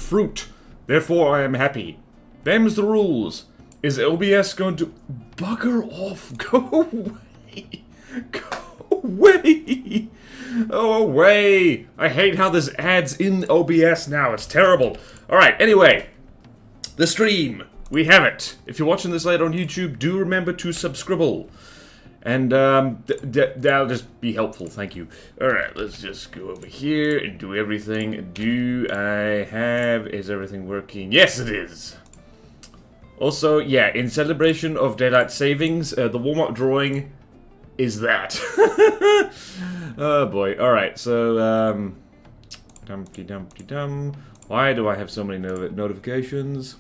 fruit. Therefore, I am happy. Them's the rules. Is OBS going to... Bugger off. Go away. Go away. Go away. I hate how this adds in OBS now. It's terrible. Alright, anyway. The stream. We have it. If you're watching this later on YouTube, do remember to subscribe. And, that'll just be helpful, thank you. Alright, let's just go over here and do everything. Is everything working? Yes, it is! Also, yeah, in celebration of Daylight Savings, the warm-up drawing is that. Oh boy, alright, so, Dumpty-dumpty-dum. Why do I have so many notifications?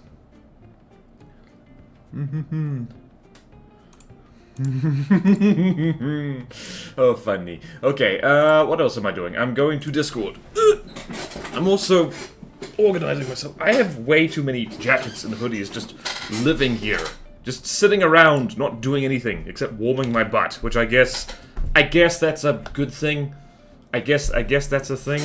Oh, funny. Okay, what else am I doing? I'm going to Discord. I'm also organizing myself. I have way too many jackets and hoodies just living here. Just sitting around, not doing anything, except warming my butt, which I guess that's a good thing. I guess that's a thing.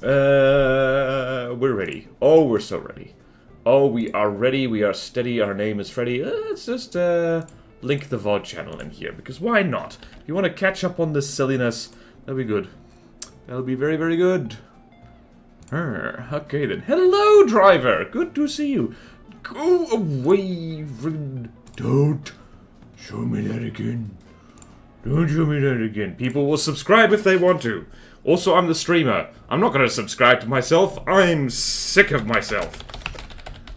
We're ready. Oh, we're so ready. Oh, we are ready, we are steady, our name is Freddy. Let's just, link the VOD channel in here, because why not? If you want to catch up on this silliness, that'll be good. That'll be very, very good. Okay then. Hello, driver! Good to see you. Go away, friend. Don't show me that again. Don't show me that again. People will subscribe if they want to. Also, I'm the streamer. I'm not going to subscribe to myself. I'm sick of myself.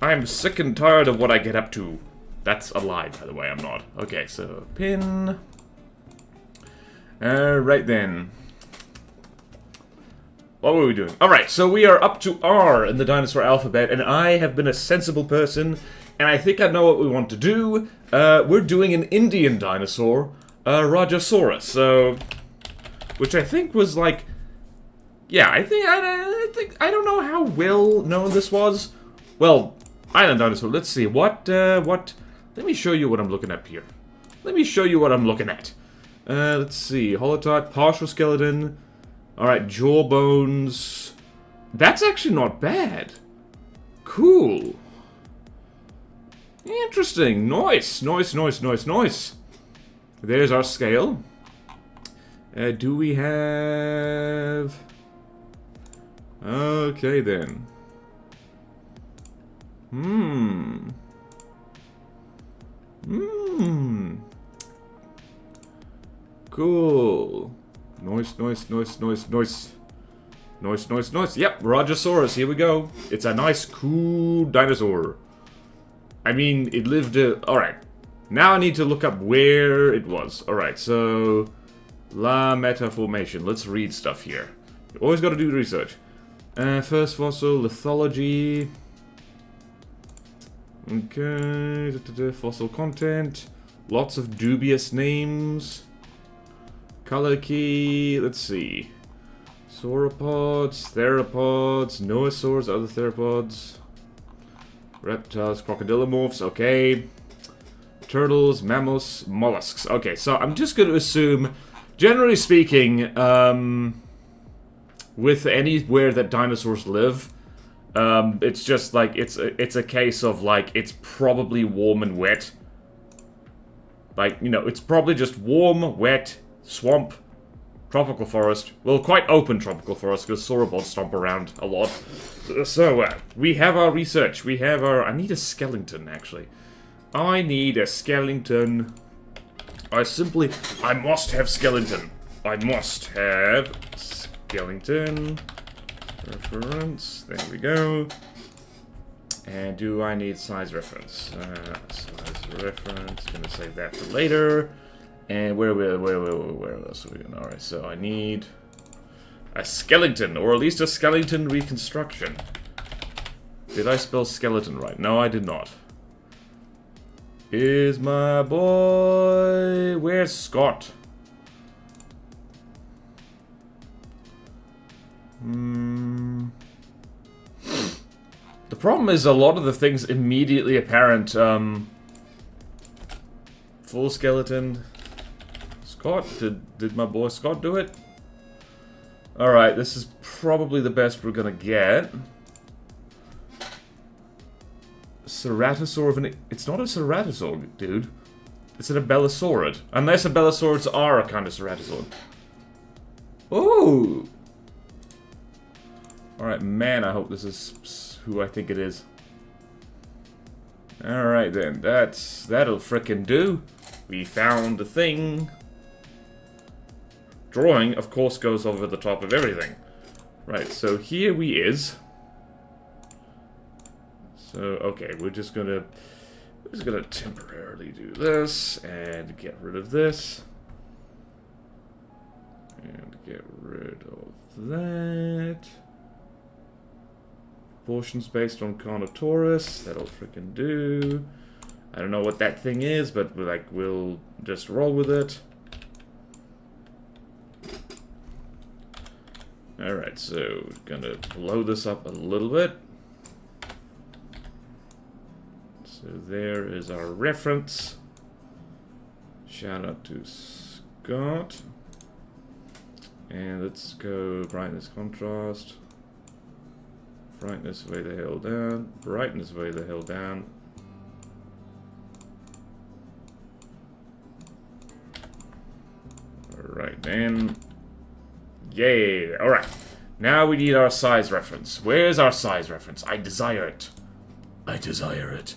I'm sick and tired of what I get up to. That's a lie, by the way, I'm not. Okay, so, pin. Right then. What were we doing? Alright, so we are up to R in the dinosaur alphabet, and I have been a sensible person, and I think I know what we want to do. We're doing an Indian dinosaur, Rajasaurus, so... Which I think was like... Yeah, I think I don't know how well known this was. Well... Island dinosaur, let's see, let me show you what I'm looking at here. Let me show you what I'm looking at. Let's see, holotype, partial skeleton. Alright, jawbones. That's actually not bad. Cool. Interesting, nice. There's our scale. Do we have... Okay then. Cool. Nice. Yep, Rajasaurus, here we go. It's a nice, cool dinosaur. I mean, it lived alright. Now I need to look up where it was. Alright, so... La Meta Formation. Let's read stuff here. You always gotta do research. First fossil, lithology... Okay, fossil content, lots of dubious names, color key, let's see, sauropods, theropods, noasaurs, other theropods, reptiles, crocodilomorphs, okay, turtles, mammals, mollusks. Okay, so I'm just going to assume, generally speaking, with anywhere that dinosaurs live, it's just like, it's a case of like, it's probably warm and wet. Like, you know, it's probably just warm, wet, swamp, tropical forest. Well, quite open tropical forest, because sauropods stomp around a lot. So, we have our research. We have our... I need a skeleton, actually. I need a skeleton. I must have skeleton. I must have skeleton. Reference, there we go. And do I need size reference? Size reference, gonna save that for later. And where else are we going? Alright, so I need a skeleton, or at least a skeleton reconstruction. Did I spell skeleton right? No, I did not. Is my boy... Where's Scott? The problem is a lot of the things immediately apparent. Full skeleton. Scott, did my boy Scott do it? Alright, this is probably the best we're gonna get. Ceratosaur of an... It's not a Ceratosaur, dude. It's an Abelosaurid. Unless Abelosaurids are a kind of Ceratosaur. Ooh! Alright, man, I hope this is who I think it is. Alright then, that'll frickin' do. We found the thing. Drawing, of course, goes over the top of everything. Right, so here we is. So, okay, we're just gonna temporarily do this, and get rid of this. And get rid of that. Portions based on Carnotaurus, that'll frickin' do. I don't know what that thing is, but we'll just roll with it. Alright, so gonna blow this up a little bit. So there is our reference. Shout out to Scott. And let's go brightness, contrast. Brightness way the hell down. Brightness way the hell down. Alright then. Yay! Alright. Now we need our size reference. Where's our size reference? I desire it. I desire it.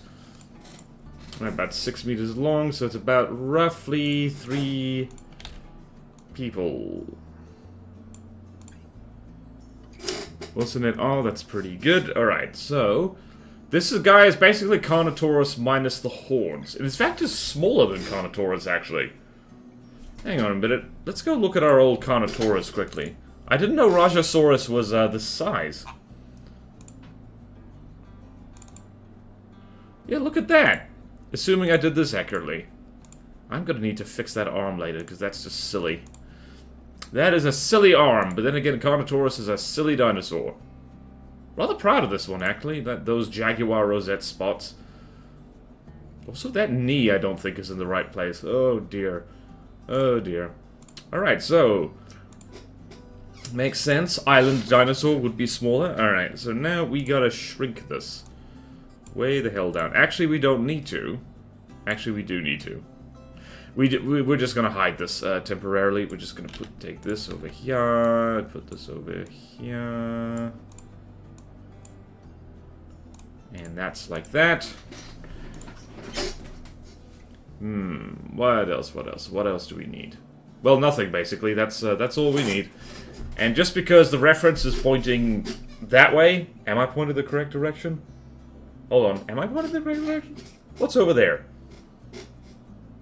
About 6 meters long, so it's about roughly 3 people. Wasn't it? Oh, that's pretty good. Alright, so this guy is basically Carnotaurus minus the horns. In fact, it's smaller than Carnotaurus, actually. Hang on a minute. Let's go look at our old Carnotaurus quickly. I didn't know Rajasaurus was this size. Yeah, look at that. Assuming I did this accurately. I'm gonna need to fix that arm later, because that's just silly. That is a silly arm, but then again, Carnotaurus is a silly dinosaur. Rather proud of this one, actually. Those Jaguar rosette spots. Also, that knee I don't think is in the right place. Oh, dear. Oh, dear. Alright, so... Makes sense. Island dinosaur would be smaller. Alright, so now we gotta shrink this. Way the hell down. Actually, we don't need to. Actually, we do need to. We're just gonna hide this temporarily. We're just gonna take this over here, put this over here, and that's like that. What else? What else? What else do we need? Well, nothing basically. That's all we need. And just because the reference is pointing that way, am I pointing the correct direction? Hold on, am I pointing the correct direction? What's over there?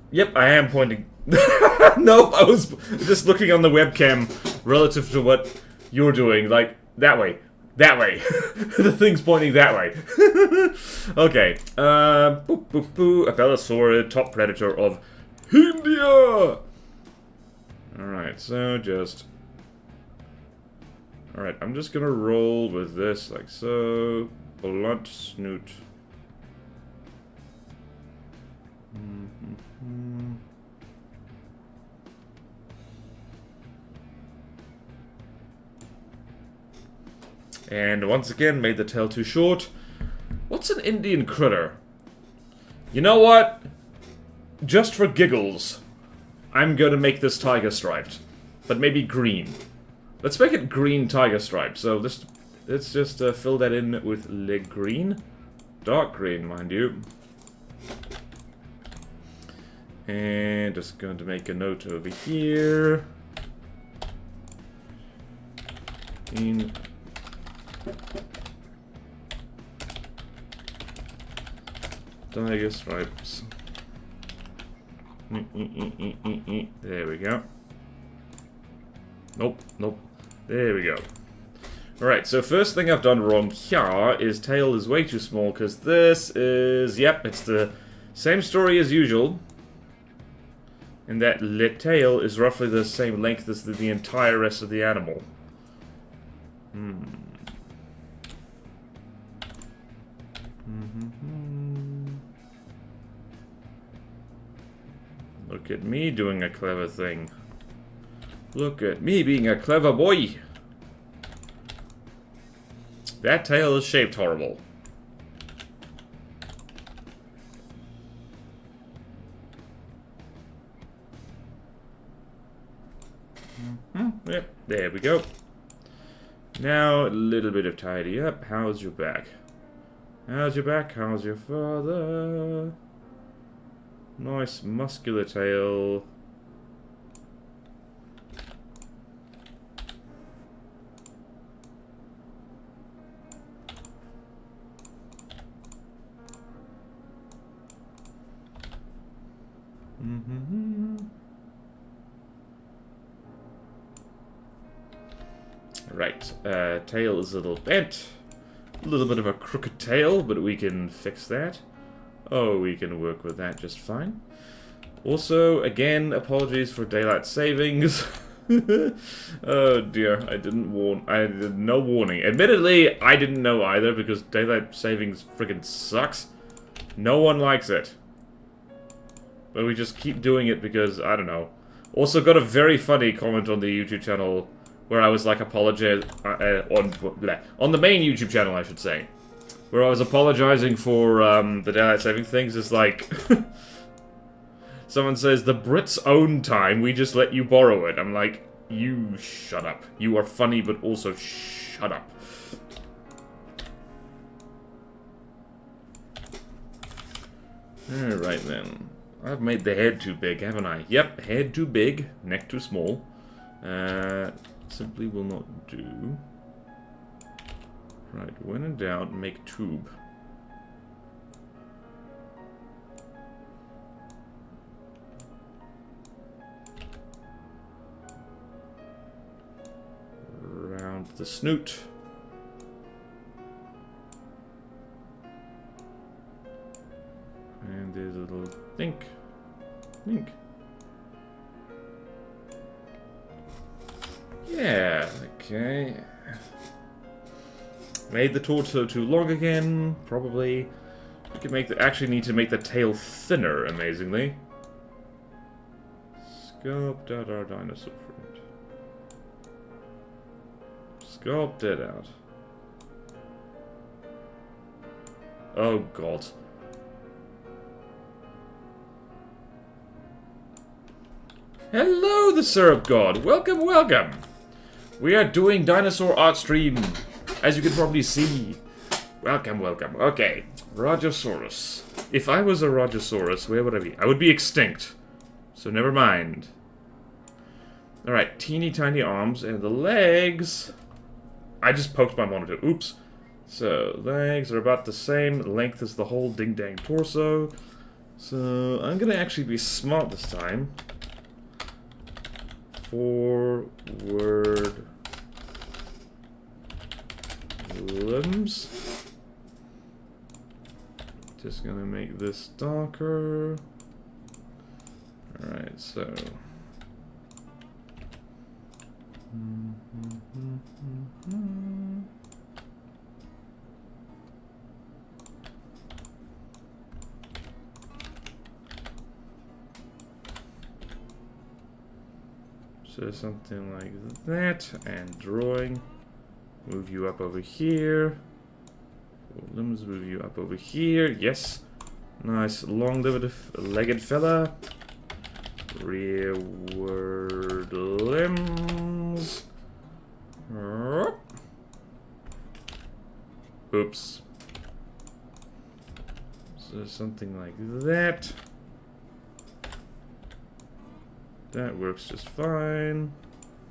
Yep, I am pointing. Nope, I was just looking on the webcam relative to what you're doing. Like, that way. That way. The thing's pointing that way. Okay. Boop, boop, boop. Abelosaurid, top predator of India! Alright, so just... Alright, I'm just gonna roll with this like so. Blunt snoot. And once again, made the tail too short. What's an Indian critter? You know what? Just for giggles, I'm gonna make this tiger striped. But maybe green. Let's make it green tiger striped. So let's just fill that in with leg green. Dark green, mind you. And just going to make a note over here. In tiger stripes. There we go. Nope, nope. There we go. Alright, so first thing I've done wrong here is tail is way too small, because this is... Yep, it's the same story as usual. And that tail is roughly the same length as the entire rest of the animal. Look at me doing a clever thing. Look at me being a clever boy. That tail is shaped horrible. Yep, there we go. Now, a little bit of tidy up. How's your back? How's your back? How's your father? Nice muscular tail. Right, tail is a little bent. A little bit of a crooked tail, but we can fix that. Oh, we can work with that just fine. Also, again, apologies for daylight savings. Oh dear, I didn't warn. I did no warning. Admittedly, I didn't know either because daylight savings friggin' sucks. No one likes it. But we just keep doing it because, I don't know. Also got a very funny comment on the YouTube channel where I was like apologizing on the main YouTube channel, I should say, where I was apologizing for the daylight saving things. Is like someone says the Brits own time, we just let you borrow it. I'm like, you shut up. You are funny, but also shut up. All right then. I've made the head too big, haven't I? Yep, head too big, neck too small. Simply will not do. Right, when in doubt, make tube. Round the snoot. And there's a little think. Yeah, okay. Made the torso too long again, probably. We can make the actually need to make the tail thinner, amazingly. Sculpt out our dinosaur friend. Sculpt it out. Oh god. Hello, the Syrup God. Welcome, welcome. We are doing dinosaur art stream, as you can probably see. Welcome, welcome. Okay, Rajasaurus. If I was a Rajasaurus, where would I be? I would be extinct. So never mind. Alright, teeny tiny arms and the legs. I just poked my monitor. Oops. So, legs are about the same length as the whole ding-dang torso. So, I'm gonna actually be smart this time. Forward limbs. Just gonna make this darker. Alright, so. So something like that, and drawing. Move you up over here. Limbs, move you up over here. Yes. Nice long-legged fella. Rearward limbs. Oops. So something like that. That works just fine.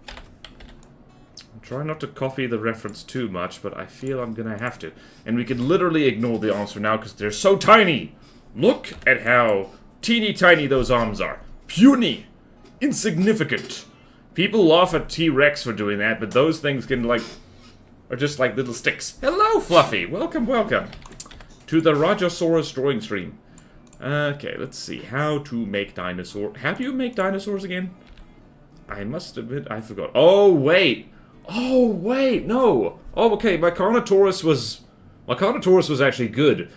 I'm trying not to copy the reference too much, but I feel I'm gonna have to. And we can literally ignore the arms for now because they're so tiny! Look at how teeny tiny those arms are. Puny! Insignificant! People laugh at T-Rex for doing that, but those things can, like, are just like little sticks. Hello, Fluffy! Welcome, welcome! To the Rajasaurus drawing stream. Okay, let's see. How to make dinosaur. How do you make dinosaurs again? I must admit, I forgot. Oh, wait! Oh, wait, no! Oh, okay, my Carnotaurus was actually good.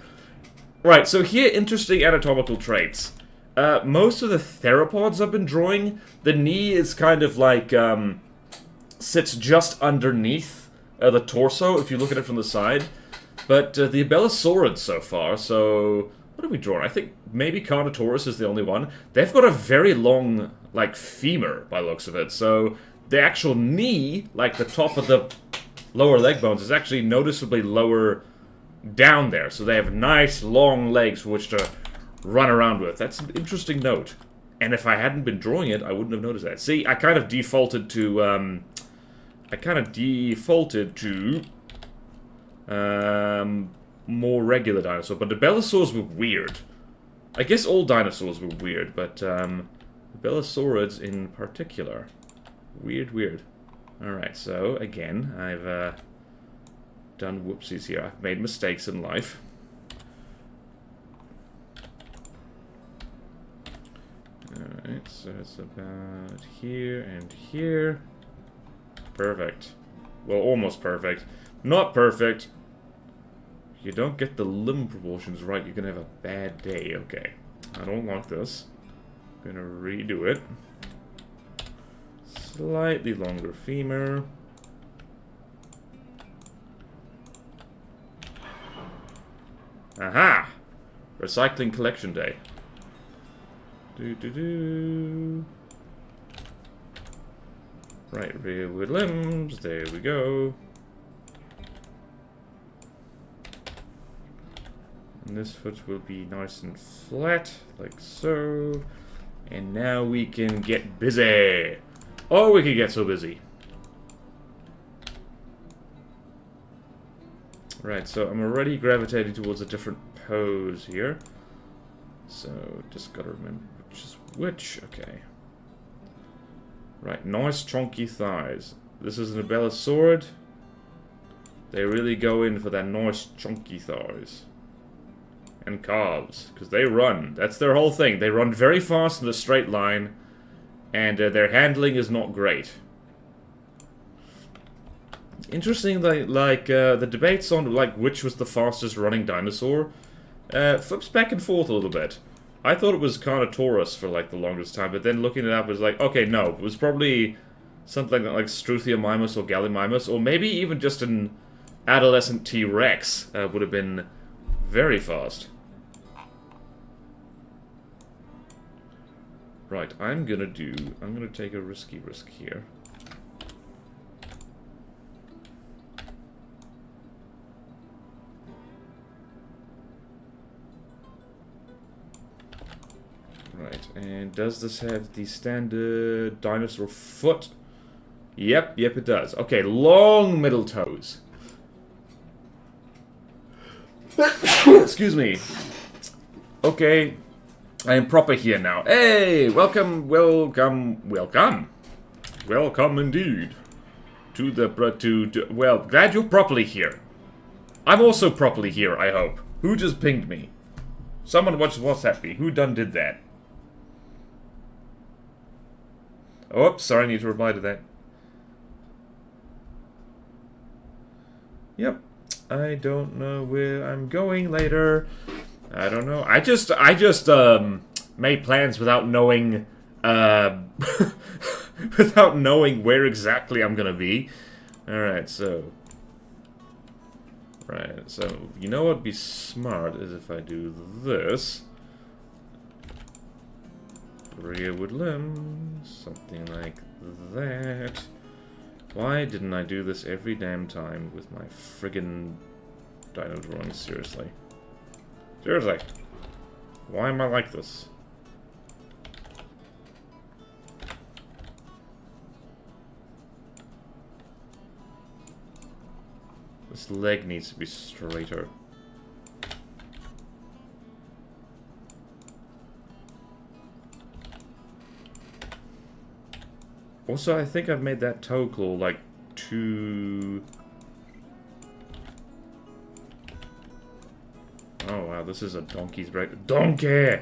Right, so here, interesting anatomical traits. Most of the theropods I've been drawing, the knee is kind of like, sits just underneath the torso, if you look at it from the side. But the Abelisaurids so far, so... What are we drawing? I think maybe Carnotaurus is the only one. They've got a very long, like, femur, by the looks of it. So the actual knee, like the top of the lower leg bones, is actually noticeably lower down there. So they have nice, long legs for which to run around with. That's an interesting note. And if I hadn't been drawing it, I wouldn't have noticed that. See, I kind of defaulted to... more regular dinosaur, but the Belosaurs were weird. I guess all dinosaurs were weird, but the Belosaurids in particular. Weird. Alright, so again, I've done whoopsies here. I've made mistakes in life. Alright, so it's about here and here. Perfect. Well, almost perfect. Not perfect. If you don't get the limb proportions right, you're gonna have a bad day. Okay. I don't want this. I'm gonna redo it. Slightly longer femur. Aha! Recycling collection day. Right, rearward limbs. There we go. And this foot will be nice and flat, like so. And now we can get busy. Oh, we can get so busy. Right, so I'm already gravitating towards a different pose here. So, just gotta remember which is which. Okay. Right, nice chunky thighs. This is an Abelosaurid. They really go in for that nice chunky thighs. And calves, because they run. That's their whole thing. They run very fast in a straight line, and their handling is not great. Interesting, the debates on like which was the fastest running dinosaur flips back and forth a little bit. I thought it was Carnotaurus for like the longest time, but then looking it up was like, okay, no, it was probably something like Struthiomimus or Gallimimus, or maybe even just an adolescent T-Rex would have been very fast. Right, I'm gonna take a risky risk here. Right, and does this have the standard dinosaur foot? Yep, it does. Okay, long middle toes. Excuse me. Okay, I am proper here now. Hey, welcome indeed to the well, glad you're properly here. I'm also properly here, I hope. Who just pinged me? Someone WhatsApp me. Who did that? Oops, sorry, I need to reply to that. Yep. I don't know where I'm going later. I don't know. I just made plans without knowing without knowing where exactly I'm gonna be. Alright, so you know what'd be smart is if I do this. Rearward limbs, something like that. Why didn't I do this every damn time with my friggin' dino drawings? Seriously. Seriously. Why am I like this? This leg needs to be straighter. Also, I think I've made that toe claw, like, too... Oh, wow, this is a donkey's break. Donkey!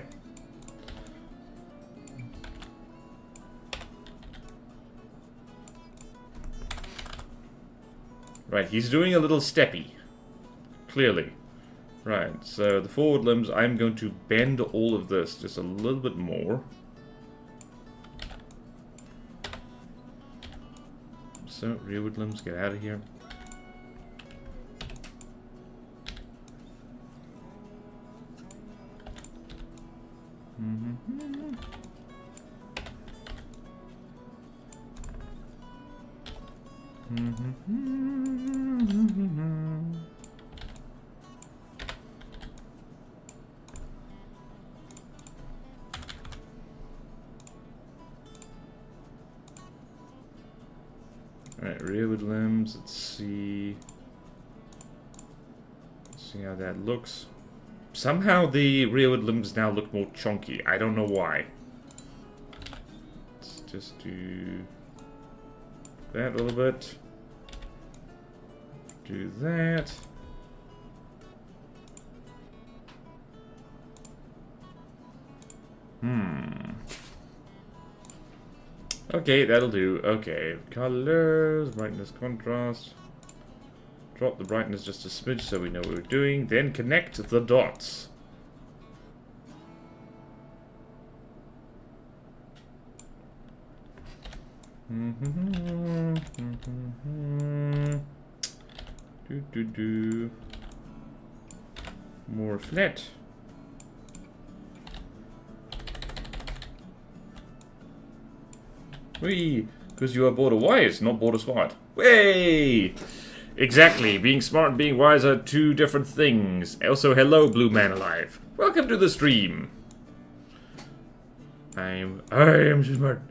Right, he's doing a little steppy. Clearly. Right, so the forward limbs, I'm going to bend all of this just a little bit more. So, rearward limbs, get out of here. Alright, rearward limbs, let's see. Let's see how that looks. Somehow the rearward limbs now look more chunky. I don't know why. Let's just do that a little bit. Do that. Okay, that'll do. Okay, colors, brightness, contrast. Drop the brightness just a smidge so we know what we're doing. Then connect the dots. More flat. Whee! Because you are border wise, not border smart. Way! Exactly. Being smart and being wise are two different things. Also, hello, Blue Man Alive. Welcome to the stream. I am smart.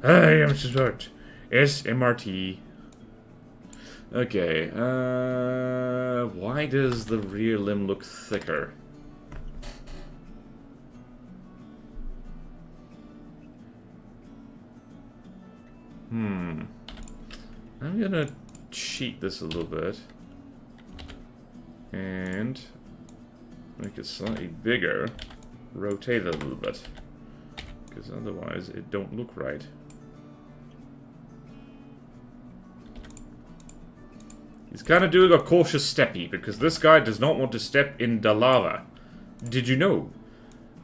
I am smart. SMRT. Okay. Why does the rear limb look thicker? I'm gonna cheat this a little bit and make it slightly bigger, rotate it a little bit, because otherwise it don't look right. He's kind of doing a cautious steppy, because this guy does not want to step in the lava. Did you know?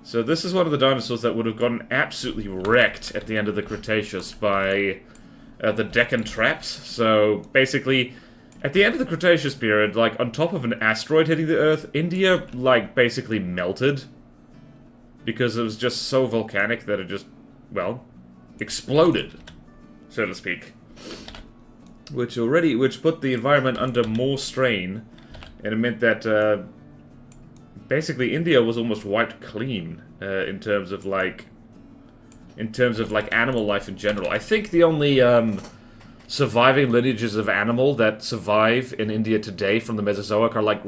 So this is one of the dinosaurs that would have gotten absolutely wrecked at the end of the Cretaceous by the Deccan traps. So basically, at the end of the Cretaceous period, like on top of an asteroid hitting the Earth, India like basically melted because it was just so volcanic that it just, well, exploded, so to speak. Which put the environment under more strain, and it meant that basically India was almost wiped clean in terms of animal life in general. I think the only surviving lineages of animal that survive in India today from the Mesozoic are like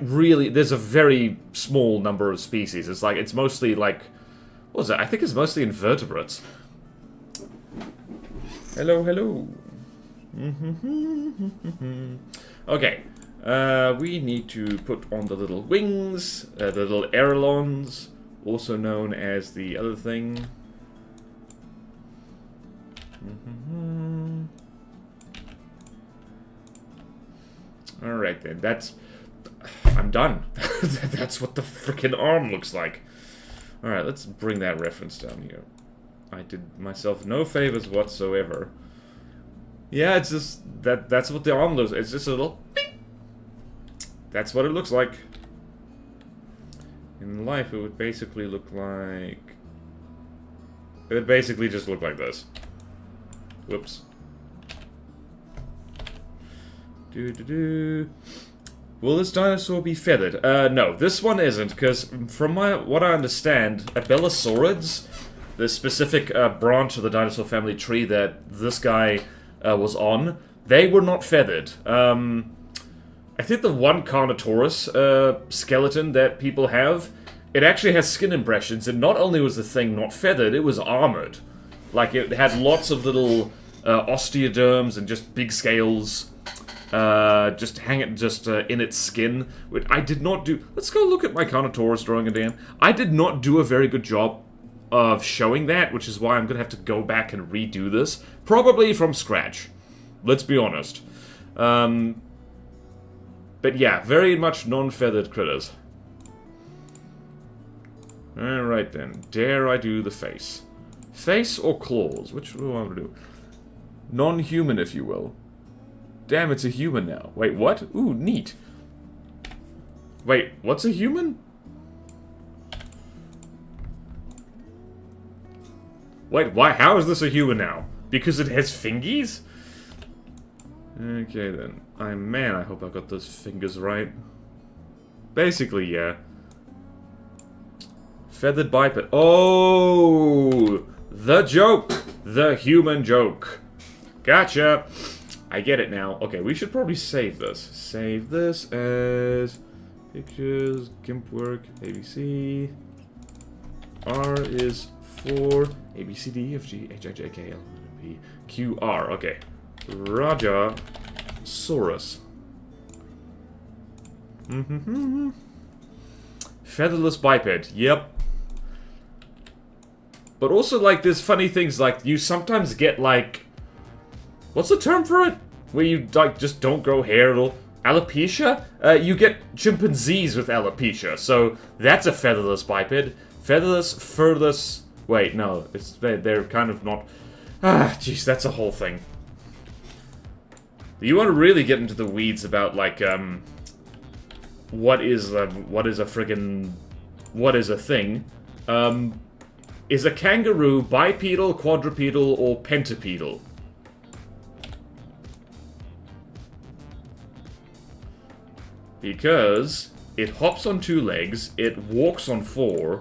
really, there's a very small number of species. It's mostly like, what was it? I think it's mostly invertebrates. Hello, hello. Okay, we need to put on the little wings, the little ailerons, also known as the other thing. Alright then, I'm done. That's what the frickin' arm looks like. Alright, let's bring that reference down here. I did myself no favors whatsoever. Yeah, it's just, that's what the arm looks like. It's just a little bing. That's what it looks like. In life, it would basically look like... It would basically just look like this. Whoops. Will this dinosaur be feathered? No, this one isn't, because from what I understand, Abelosaurids, the specific branch of the dinosaur family tree that this guy was on, they were not feathered. I think the one Carnotaurus skeleton that people have, it actually has skin impressions, and not only was the thing not feathered, it was armored. Like, it had lots of little osteoderms and just big scales just in its skin. Which I did not do. Let's go look at my Carnotaurus drawing again. I did not do a very good job of showing that, which is why I'm gonna have to go back and redo this, probably from scratch. Let's be honest. But yeah, very much non-feathered critters. Alright then, dare I do the face? Face or claws? Which do I want to do? Non-human, if you will. Damn, it's a human now. Wait, what? Ooh, neat. Wait, what's a human? Wait, why? How is this a human now? Because it has fingies? Okay then. Man, I hope I got those fingers right. Basically, yeah. Feathered biped. Oh! The joke! The human joke. Gotcha! I get it now. Okay, we should probably save this. Save this as... Pictures, GIMP work, ABC. R is for A, B, C, D, E, F, G, H, I, J, K, L, M, N, P, Q, R. Okay. Rajasaurus. Featherless biped. Yep. But also, like, there's funny things, like, you sometimes get, like... What's the term for it? Where you, like, just don't grow hair at all? Alopecia? You get chimpanzees with alopecia, so that's a featherless biped. Featherless, furless... Wait, no, they're kind of not... Ah, jeez, that's a whole thing. You want to really get into the weeds about, like, what is a thing? Is a kangaroo bipedal, quadrupedal, or pentapedal? Because it hops on 2 legs, it walks on 4,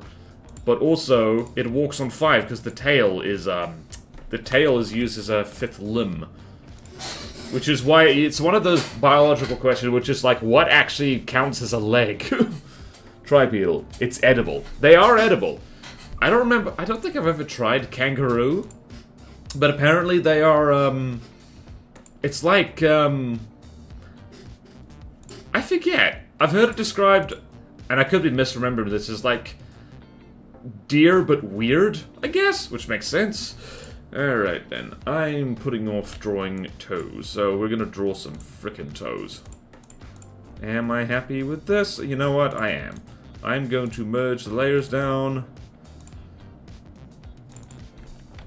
but also it walks on 5 because the tail is used as a 5th limb. Which is why it's one of those biological questions which is like, what actually counts as a leg? Tripedal. It's edible. They are edible. I don't think I've ever tried kangaroo, but apparently they are, it's like, I forget. I've heard it described, and I could be misremembering this, as like deer but weird, I guess, which makes sense. Alright then, I'm putting off drawing toes, so we're gonna draw some frickin' toes. Am I happy with this? You know what? I am. I'm going to merge the layers down.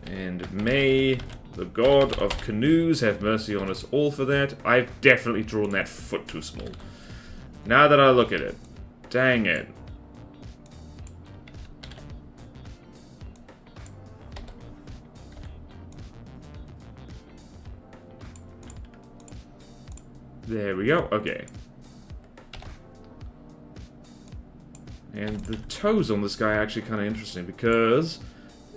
And may the god of canoes have mercy on us all for that. I've definitely drawn that foot too small. Now that I look at it. Dang it. There we go. Okay. And the toes on this guy are actually kind of interesting because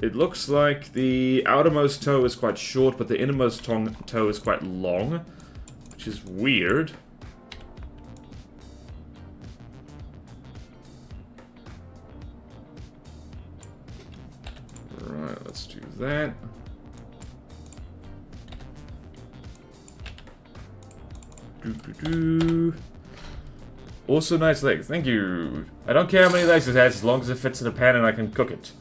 it looks like the outermost toe is quite short, but the innermost toe is quite long, which is weird. Right, let's do that. Also nice legs, thank you. I don't care how many legs it has as long as it fits in a pan and I can cook it.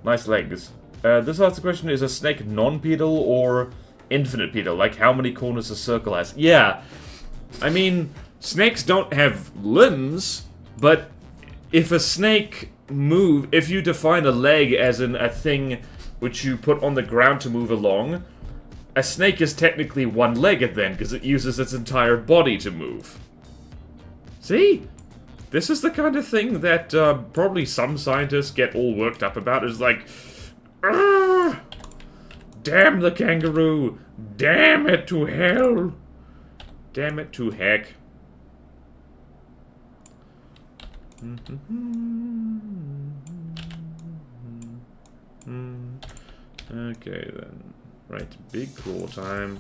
Nice legs. This asks the question, is a snake non-pedal or infinite pedal? Like how many corners a circle has? Yeah. I mean, snakes don't have limbs, but if a snake if you define a leg as in a thing which you put on the ground to move along, a snake is technically one-legged then, because it uses its entire body to move. See? This is the kind of thing that probably some scientists get all worked up about. Is like, damn the kangaroo! Damn it to hell! Damn it to heck. Okay then. Right, big claw time.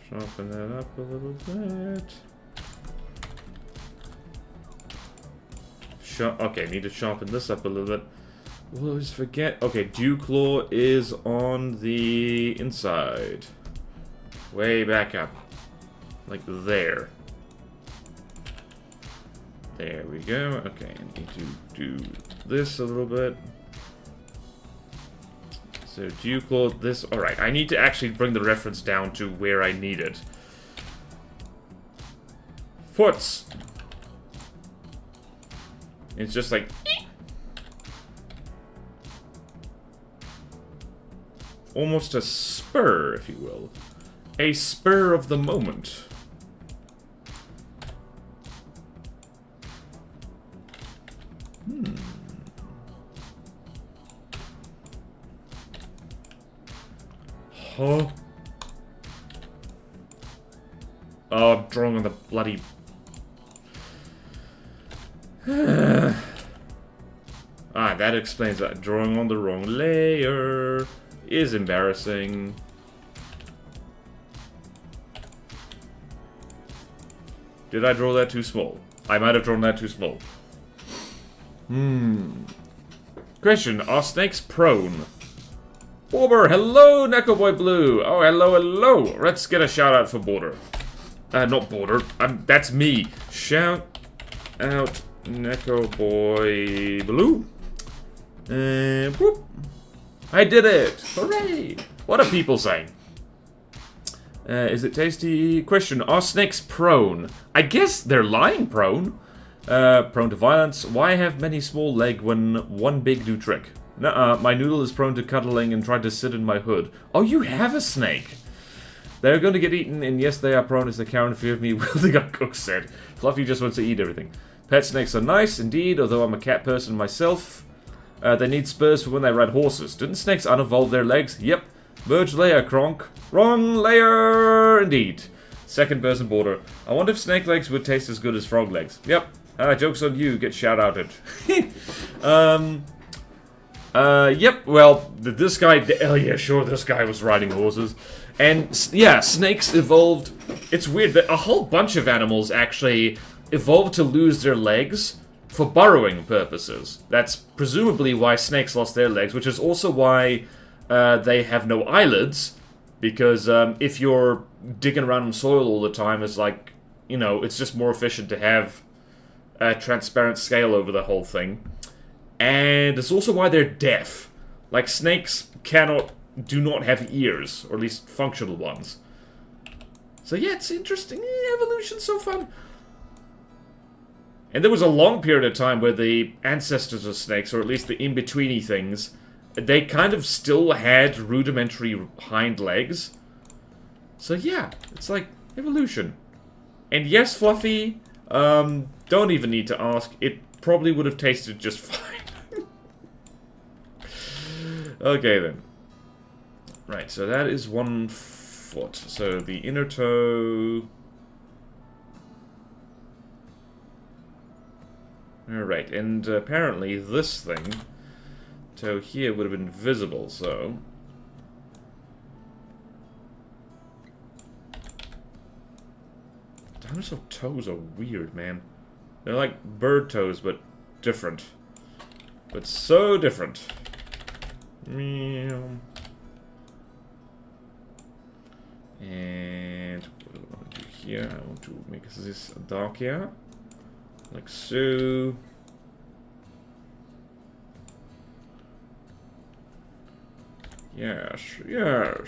Sharpen that up a little bit. Okay, need to sharpen this up a little bit. We'll always forget. Okay, dew claw is on the inside. Way back up. Like there. There we go. Okay, I need to do this a little bit. So, dew claw, this. Alright, I need to actually bring the reference down to where I need it. Foots. It's just like... almost a spur, if you will. A spur of the moment. Huh? Oh, I'm drawing on the bloody... that explains that. Drawing on the wrong layer is embarrassing. Did I draw that too small? I might have drawn that too small. Question, are snakes prone? Borber, hello, Neko Boy Blue. Oh, hello, hello. Let's get a shout out for Border. Not Border. That's me. Shout out Neko Boy Blue. Whoop. I did it. Hooray. What are people saying? Is it tasty? Question, are snakes prone? I guess they're lying prone. Prone to violence. Why have many small leg when one big do trick? Nuh-uh, my noodle is prone to cuddling and tried to sit in my hood. Oh, you have a snake. They're going to get eaten, and yes, they are prone as the cow in fear of me, wielding a cook said. Fluffy just wants to eat everything. Pet snakes are nice, indeed, although I'm a cat person myself. They need spurs for when they ride horses. Didn't snakes unevolve their legs? Yep. Merge layer, Kronk. Wrong layer, indeed. Second person Border. I wonder if snake legs would taste as good as frog legs. Yep. Joke's on you, get shout-outed. Yep, well, this guy... Oh yeah, sure, this guy was riding horses. And, yeah, snakes evolved... It's weird that a whole bunch of animals actually evolved to lose their legs for burrowing purposes. That's presumably why snakes lost their legs, which is also why they have no eyelids. Because if you're digging around in soil all the time, it's like, you know, it's just more efficient to have a transparent scale over the whole thing. And it's also why they're deaf. Like, snakes do not have ears, or at least functional ones. So yeah, it's interesting. Evolution's so fun. And there was a long period of time where the ancestors of snakes, or at least the in-betweeny things, they kind of still had rudimentary hind legs. So yeah, it's like evolution. And yes, Fluffy, don't even need to ask. It probably would have tasted just fine. Okay, then. Right, so that is 1 foot. So the inner toe... Alright, and apparently this thing, toe here, would have been visible, so... Dinosaur toes are weird, man. They're like bird toes, but different. But so different. Meow. And what do I want to do here? I want to make this darker. Like so. Yes, yes.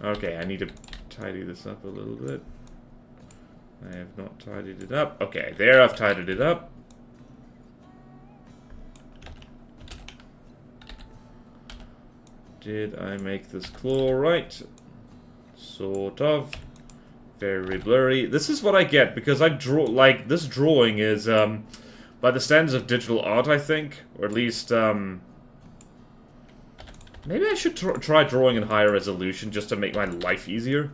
Okay, I need to tidy this up a little bit. I have not tidied it up. Okay, there I've tidied it up. Did I make this claw right? Sort of. Very blurry. This is what I get, because I draw, like, this drawing is, by the standards of digital art, I think. Or at least, maybe I should try drawing in higher resolution just to make my life easier.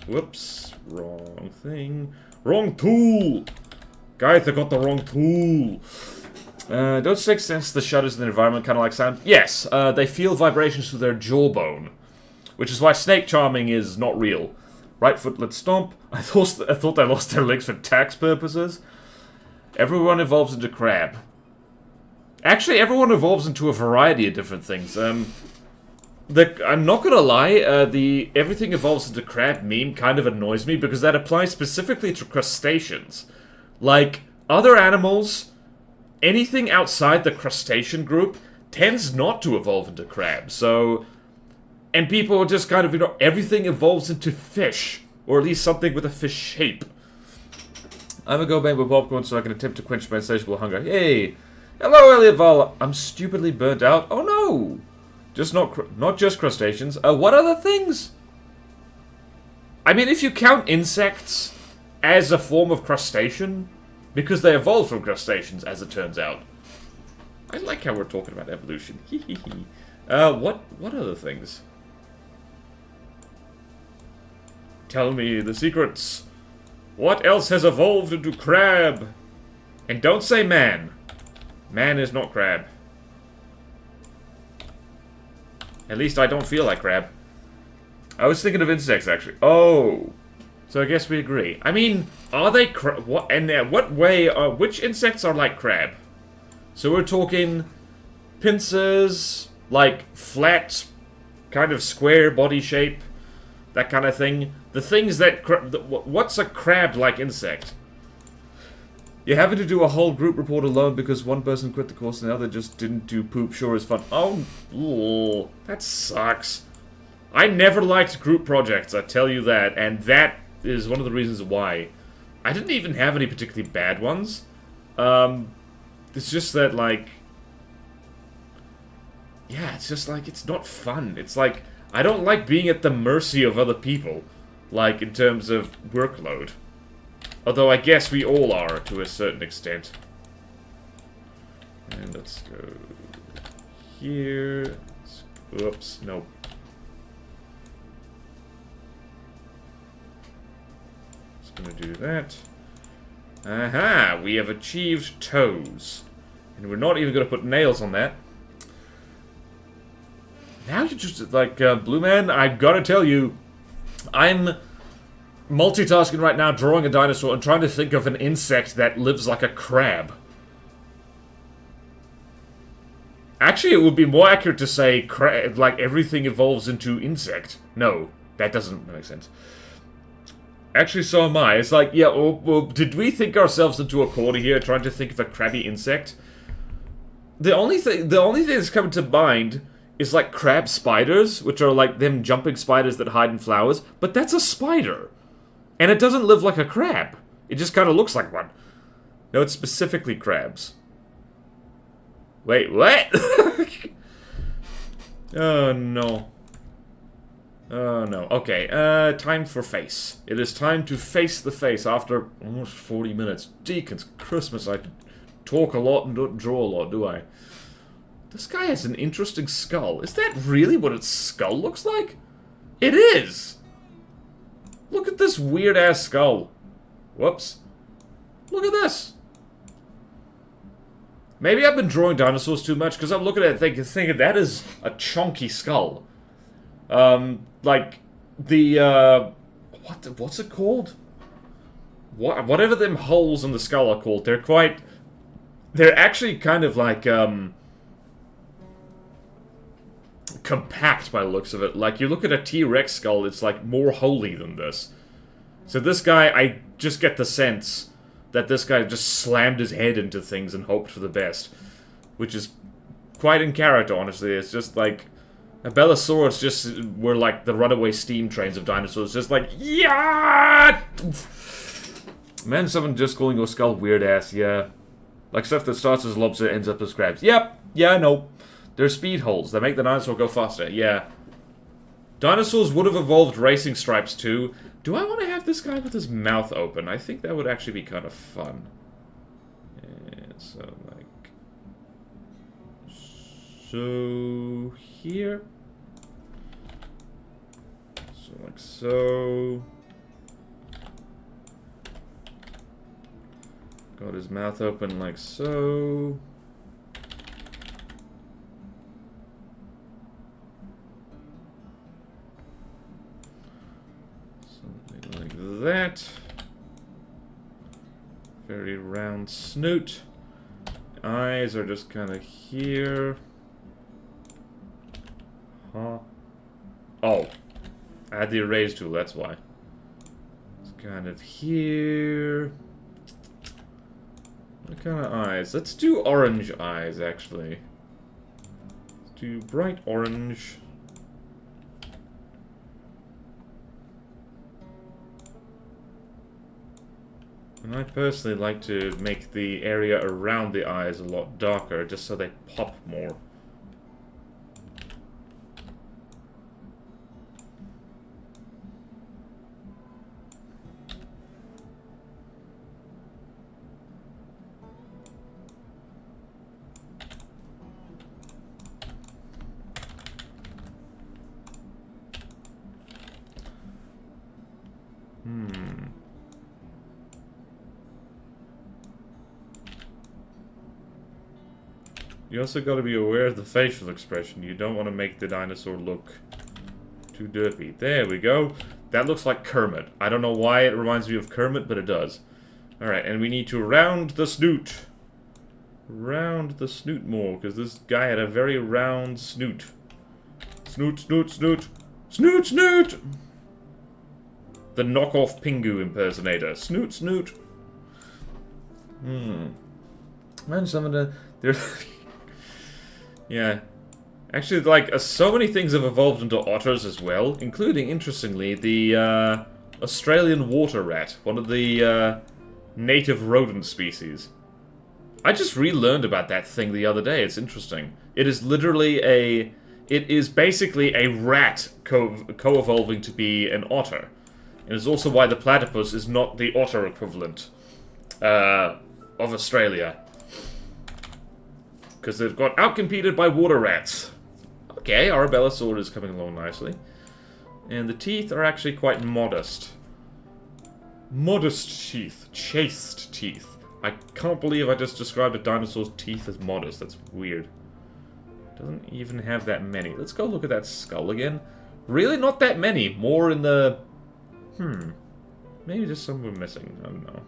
Whoops. Wrong thing. Wrong tool! Guys, I got the wrong tool. Don't snakes sense the shudders in the environment kind of like sound? Yes, they feel vibrations through their jawbone. Which is why snake charming is not real. Right footlet stomp. I thought they lost their legs for tax purposes. Everyone evolves into crab. Actually, everyone evolves into a variety of different things. I'm not gonna lie, the everything evolves into crab meme kind of annoys me because that applies specifically to crustaceans. Like, other animals, anything outside the crustacean group tends not to evolve into crab, so... And people are just kind of, you know, everything evolves into fish. Or at least something with a fish shape. I'm gonna go bang with popcorn so I can attempt to quench my insatiable hunger. Yay! Hello, Elliot Val. I'm stupidly burnt out. Oh no! Just not just crustaceans. What other things? I mean, if you count insects as a form of crustacean, Because they evolved from crustaceans, as it turns out. I like how we're talking about evolution. What other things? Tell me the secrets. What else has evolved into crab? And don't say man. Man is not crab. At least I don't feel like crab. I was thinking of insects, actually. Oh. So I guess we agree. I mean, are they crab? What, and what way which insects are like crab? So we're talking pincers, like flat, kind of square body shape, that kind of thing. The things that... what's a crab-like insect? You're having to do a whole group report alone because one person quit the course and the other just didn't do poop. Sure is fun. Oh, that sucks. I never liked group projects, I tell you that, and that is one of the reasons why. I didn't even have any particularly bad ones. It's just that, like... yeah, it's just like, it's not fun. It's like, I don't like being at the mercy of other people. Like, in terms of workload. Although I guess we all are, to a certain extent. And let's go here. Oops, nope. Just gonna do that. Aha! We have achieved toes. And we're not even gonna put nails on that. Now you're just, like, Blue Man, I gotta tell you, I'm multitasking right now, drawing a dinosaur, and trying to think of an insect that lives like a crab. Actually, it would be more accurate to say, like, everything evolves into insect. No, that doesn't make sense. Actually, so am I. It's like, yeah, well, did we think ourselves into a corner here, trying to think of a crabby insect? The only thing that's coming to mind is like crab spiders, which are like them jumping spiders that hide in flowers, but that's a spider. And it doesn't live like a crab. It just kind of looks like one. No, it's specifically crabs. Wait, what? Oh, no. Oh, no. Okay, time for face. It is time to face the face after almost 40 minutes. Deacon's Christmas, I talk a lot and don't draw a lot, do I? This guy has an interesting skull. Is that really what its skull looks like? It is! Look at this weird-ass skull. Whoops. Look at this. Maybe I've been drawing dinosaurs too much, because I'm looking at it thinking that is a chunky skull. Like, the, what's it called? Whatever them holes in the skull are called, they're actually kind of like, compact by the looks of it. Like, you look at a T-Rex skull, it's like more holy than this. So this guy, I just get the sense that this guy just slammed his head into things and hoped for the best. Which is quite in character, honestly. It's just like, a Belosaurus just were like the runaway steam trains of dinosaurs. Just like, yeah! Man, someone just calling your skull weird ass, yeah. Like stuff that starts as lobster ends up as crabs. Yep, yeah, I know. They're speed holes. They make the dinosaur go faster. Yeah. Dinosaurs would have evolved racing stripes too. Do I want to have this guy with his mouth open? I think that would actually be kind of fun. And so, like... so... here. So, like so... got his mouth open like so... that. Very round snoot. Eyes are just kind of here. Huh. Oh. I had the erase tool, that's why. It's kind of here. What kind of eyes? Let's do orange eyes, actually. Let's do bright orange. And I personally like to make the area around the eyes a lot darker, just so they pop more. you also got to be aware of the facial expression. You don't want to make the dinosaur look too derpy. There we go. That looks like Kermit. I don't know why it reminds me of Kermit, but it does. Alright, and we need to round the snoot. Round the snoot more, because this guy had a very round snoot. Snoot, snoot, snoot. Snoot, snoot! The knockoff Pingu impersonator. Snoot, snoot. Man, some of the... yeah. Actually, like, so many things have evolved into otters as well, including, interestingly, the Australian water rat, one of the native rodent species. I just relearned about that thing the other day. It's interesting. It is literally a... It is basically a rat co-evolving to be an otter. And it's also why the platypus is not the otter equivalent of Australia. Because they've got outcompeted by water rats. Okay, Arabellasaur is coming along nicely. And the teeth are actually quite modest. Modest teeth. Chaste teeth. I can't believe I just described a dinosaur's teeth as modest. That's weird. Doesn't even have that many. Let's go look at that skull again. Really not that many. More in the... Maybe just some were missing. I don't know.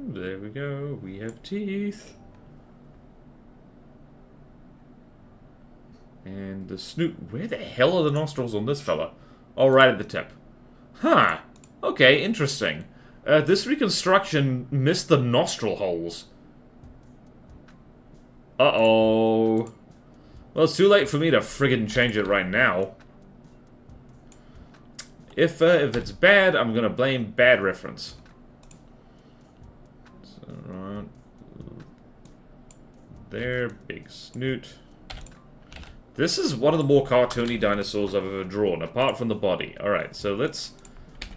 There we go. We have teeth. And the snoot. Where the hell are the nostrils on this fella? Oh, right at the tip. Huh. Okay, interesting. This reconstruction missed the nostril holes. Uh-oh. Well, it's too late for me to friggin' change it right now. If it's bad, I'm gonna blame bad reference. So, there, big snoot. This is one of the more cartoony dinosaurs I've ever drawn, apart from the body. Alright, so let's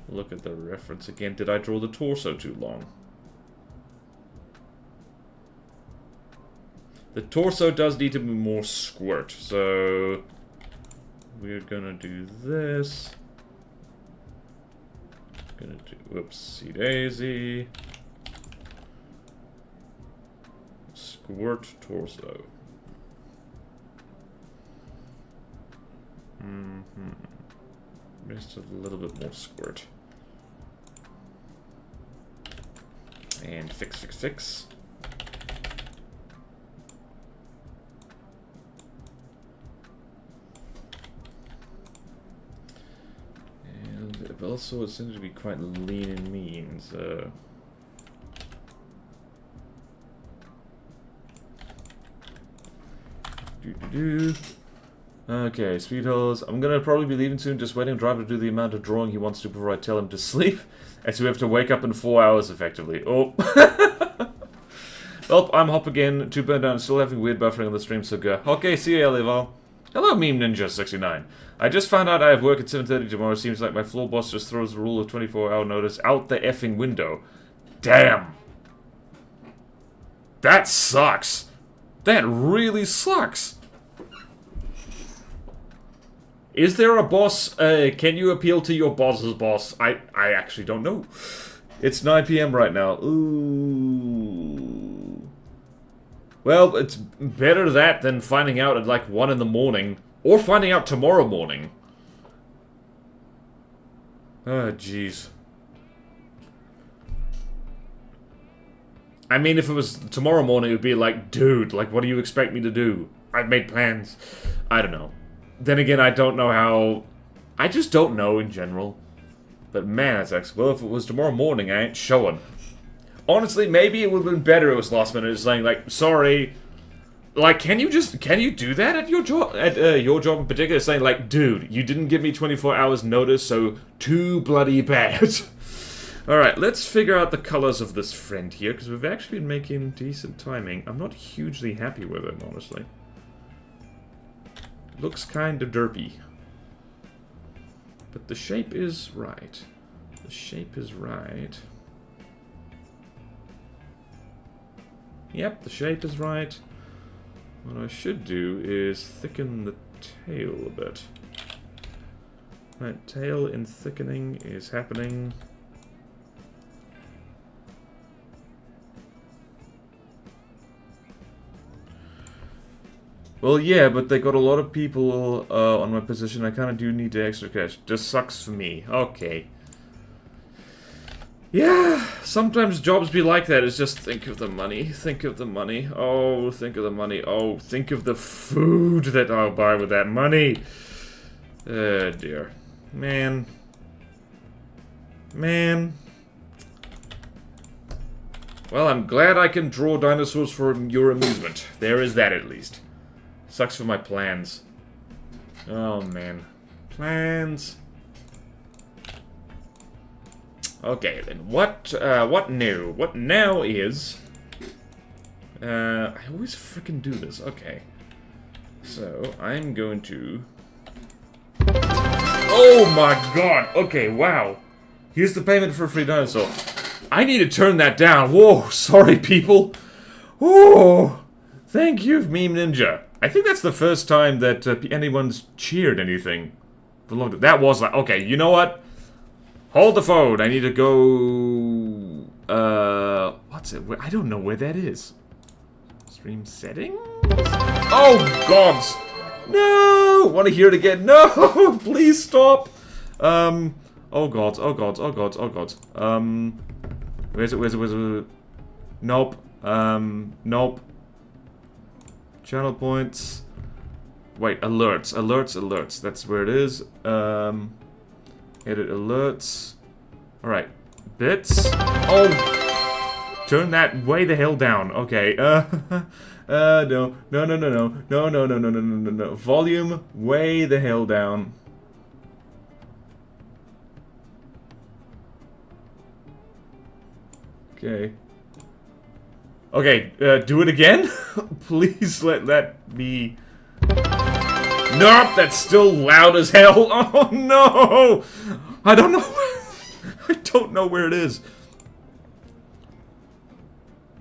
look at the reference again. Did I draw the torso too long? The torso does need to be more squirt, so we're gonna do this. Gonna do whoopsie daisy. Squirt torso. Just a little bit more squirt. And fix, fix, fix. And also it seems to be quite lean and mean, so... Okay, sweethearts. I'm gonna probably be leaving soon, just waiting for driver to do the amount of drawing he wants to before I tell him to sleep. And so we have to wake up in 4 hours, effectively. Oh. Well, I'm Hop again. To burn down, still having weird buffering on the stream, so go. Okay, see you, Elival. Hello, Meme Ninja 69. I just found out I have work at 7:30 tomorrow. Seems like my floor boss just throws the rule of 24-hour notice out the effing window. Damn. That sucks. That really sucks. Is there a boss? Can you appeal to your boss's boss? I actually don't know. It's 9 PM right now. Ooh. Well, it's better that than finding out at like 1 in the morning. Or finding out tomorrow morning. Oh, jeez. I mean, if it was tomorrow morning, it would be like, dude, like, what do you expect me to do? I've made plans. I don't know. Then again, I don't know how... I just don't know in general. But man, that's excellent. Well, if it was tomorrow morning, I ain't showing. Honestly, maybe it would have been better if it was last minute, just saying, like, sorry. Like, can you do that at your job? At your job in particular? Saying, like, dude, you didn't give me 24 hours notice, so too bloody bad. Alright, let's figure out the colors of this friend here, because we've actually been making decent timing. I'm not hugely happy with it, honestly. Looks kind of derpy. But the shape is right. The shape is right. Yep, the shape is right. What I should do is thicken the tail a bit. Right, tail in thickening is happening. Well, yeah, but they got a lot of people on my position. I kind of do need the extra cash. Just sucks for me. Okay. Yeah, sometimes jobs be like that. It's just think of the money. Think of the money. Oh, think of the money. Oh, think of the food that I'll buy with that money. Oh, dear. Man. Man. Well, I'm glad I can draw dinosaurs for your amusement. There is that, at least. Sucks for my plans. Oh, man. Plans. Okay, then. What new? What now is... I always freaking do this. Okay. So, I'm going to... Oh my god! Okay, wow. Here's the payment for a free dinosaur. I need to turn that down. Whoa, sorry, people. Oh, thank you, Meme Ninja. I think that's the first time that anyone's cheered anything. That was like, okay, you know what? Hold the phone. I need to go. What's it? I don't know where that is. Stream settings? Oh, gods! No! Want to hear it again? No! Please stop! Oh, gods. Oh, gods. Oh, gods. Oh, gods. Where's it? Where's it? Where's it? Nope. Nope. Channel points. Wait, alerts. Alerts, alerts. That's where it is. Edit alerts. Alright. Bits. Oh! Turn that way the hell down. Okay. No. No, no, no, no. No, no, no, no, no, no, no, no. Volume way the hell down. Okay. Okay, do it again? Please let that be... Nope, that's still loud as hell. Oh no! I don't know. I don't know where it is.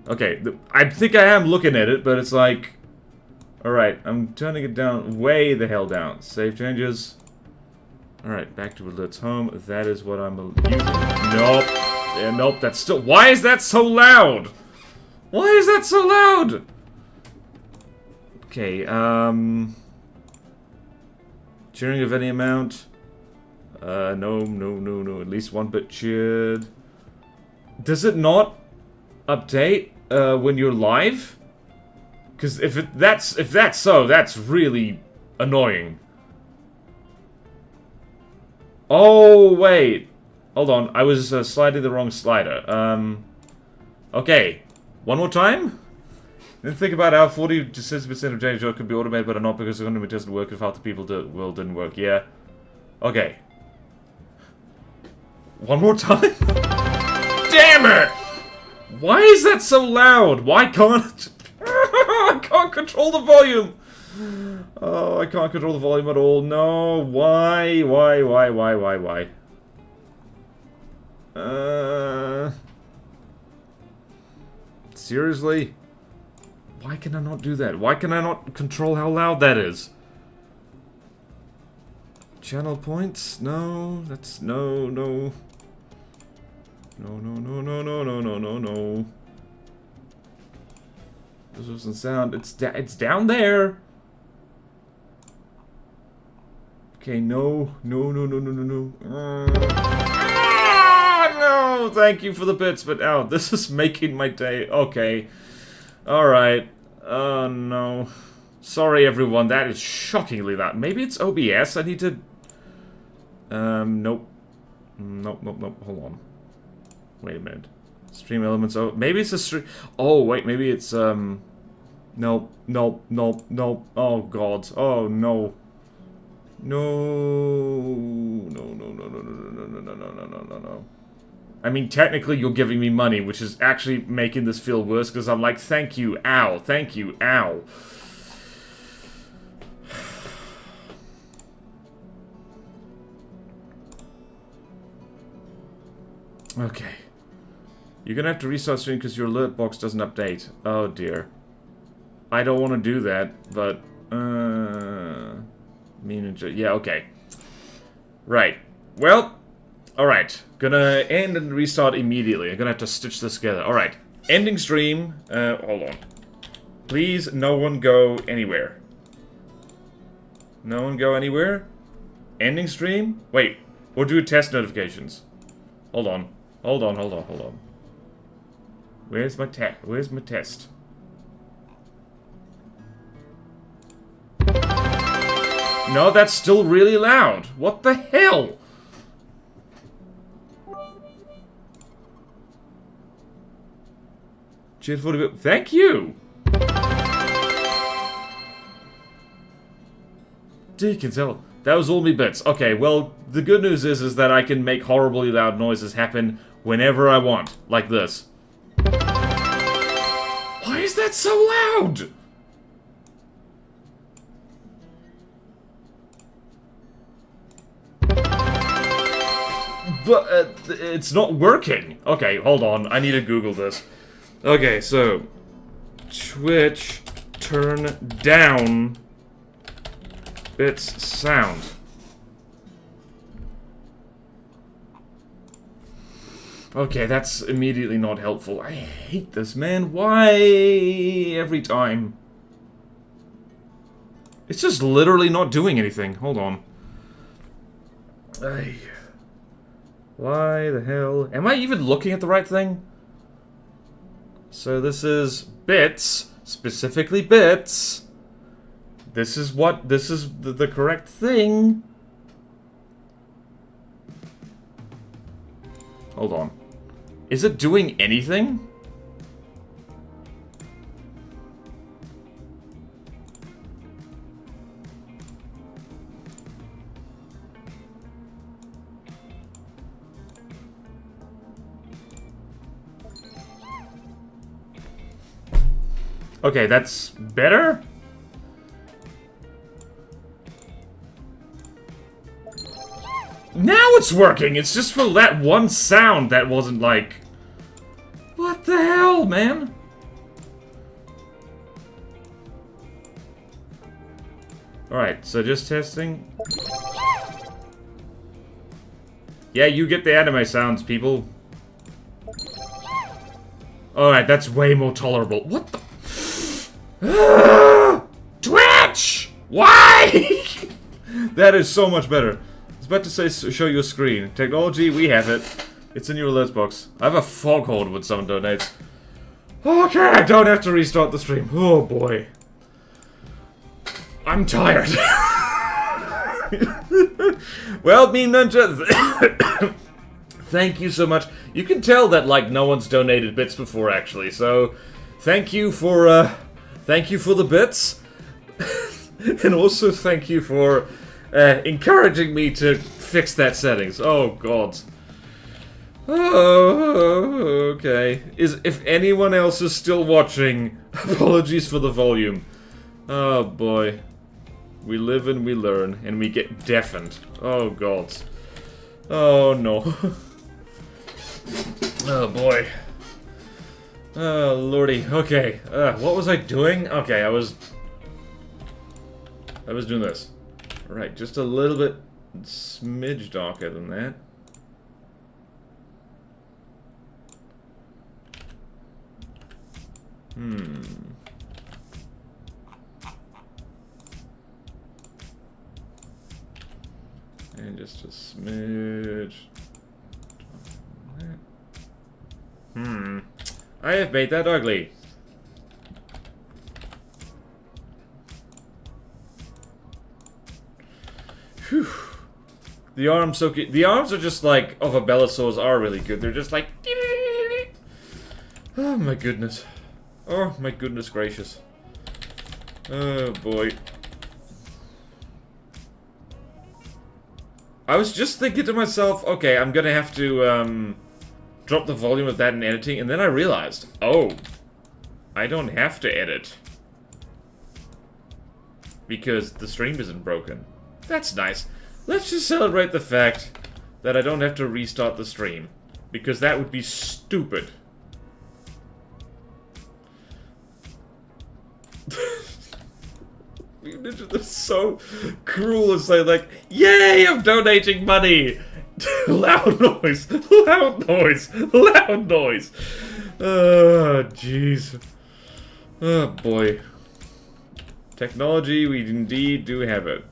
Okay, I think I am looking at it, but it's like... Alright, I'm turning it down way the hell down. Save changes. Alright, back to alerts home. That is what I'm using. Nope. Yeah, nope, that's still... Why is that so loud? Why is that so loud? Okay, cheering of any amount. No, no, no, no. At least one bit cheered. Does it not update when you're live? Because if that's so, that's really annoying. Oh wait, hold on. I was sliding the wrong slider. Okay, one more time. Then think about how 40 to 60% of change could be automated, but not because it doesn't work if half the people will didn't work. Yeah. Okay. One more time. Damn it! Why is that so loud? Why can't I can't control the volume? Oh, I can't control the volume at all. No. Why? Why? Seriously? Why can I not do that? Why can I not control how loud that is? Channel points? No, that's no. No. This doesn't sound. It's down there. Okay, no. No, thank you for the bits, but oh, this is making my day. Okay. Alright. Oh, no. Sorry, everyone. That is shockingly loud. Maybe it's OBS. I need to... Nope. Nope. Hold on. Wait a minute. Stream elements. Oh, maybe it's a stream... Oh, wait. Maybe it's, Nope. Oh, God. Oh, no. No. I mean, technically you're giving me money, which is actually making this feel worse, because I'm like, thank you, ow, thank you, ow. Okay. You're gonna have to restart stream because your alert box doesn't update. Oh dear. I don't want to do that, but... yeah, okay. Right. Well, alright. Gonna end and restart immediately. I'm gonna have to stitch this together. Alright. Ending stream. Hold on. Please, no one go anywhere. No one go anywhere? Ending stream? Wait. We'll do test notifications. Hold on. Hold on, hold on, hold on. Where's my test? No, that's still really loud. What the hell? Cheers for the... Thank you! You can tell. That was all me bits. Okay, well, the good news is that I can make horribly loud noises happen whenever I want. Like this. Why is that so loud? But, it's not working. Okay, hold on. I need to Google this. Okay, so... Twitch, turn down... bits sound. Okay, that's immediately not helpful. I hate this, man. Why every time? It's just literally not doing anything. Hold on. Why the hell? Am I even looking at the right thing? So this is bits, specifically bits. This is the correct thing. Hold on. Is it doing anything? Okay, that's better? Now it's working! It's just for that one sound that wasn't like... What the hell, man? Alright, so just testing. Yeah, you get the anime sounds, people. Alright, that's way more tolerable. What the... Twitch! Why? That is so much better. I was about to say, show you a screen. Technology, we have it. It's in your alerts box. I have a foghorn when someone donates. Okay, I don't have to restart the stream. Oh boy. I'm tired. Well, Meme Ninja, thank you so much. You can tell that, like, no one's donated bits before, actually, so... Thank you for the bits. And also thank you for encouraging me to fix that settings. Oh, God. Oh, okay. If anyone else is still watching, apologies for the volume. Oh, boy. We live and we learn, and we get deafened. Oh, God. Oh, no. Oh, boy. Oh, lordy. Okay. What was I doing? Okay, I was doing this. Alright, just a little bit smidge darker than that. And just a smidge. I have made that ugly. Whew. The arms so cute. The arms are just like of a Belosaurus are really good. They're just like. Oh my goodness. Oh my goodness gracious. Oh boy. I was just thinking to myself, okay, I'm gonna have to drop the volume of that in editing, and then I realized, oh, I don't have to edit. Because the stream isn't broken. That's nice. Let's just celebrate the fact that I don't have to restart the stream. Because that would be stupid. They're so cruel to say, like, yay, I'm donating money! Loud noise! Loud noise! Loud noise! Oh, jeez. Oh, boy. Technology, we indeed do have it.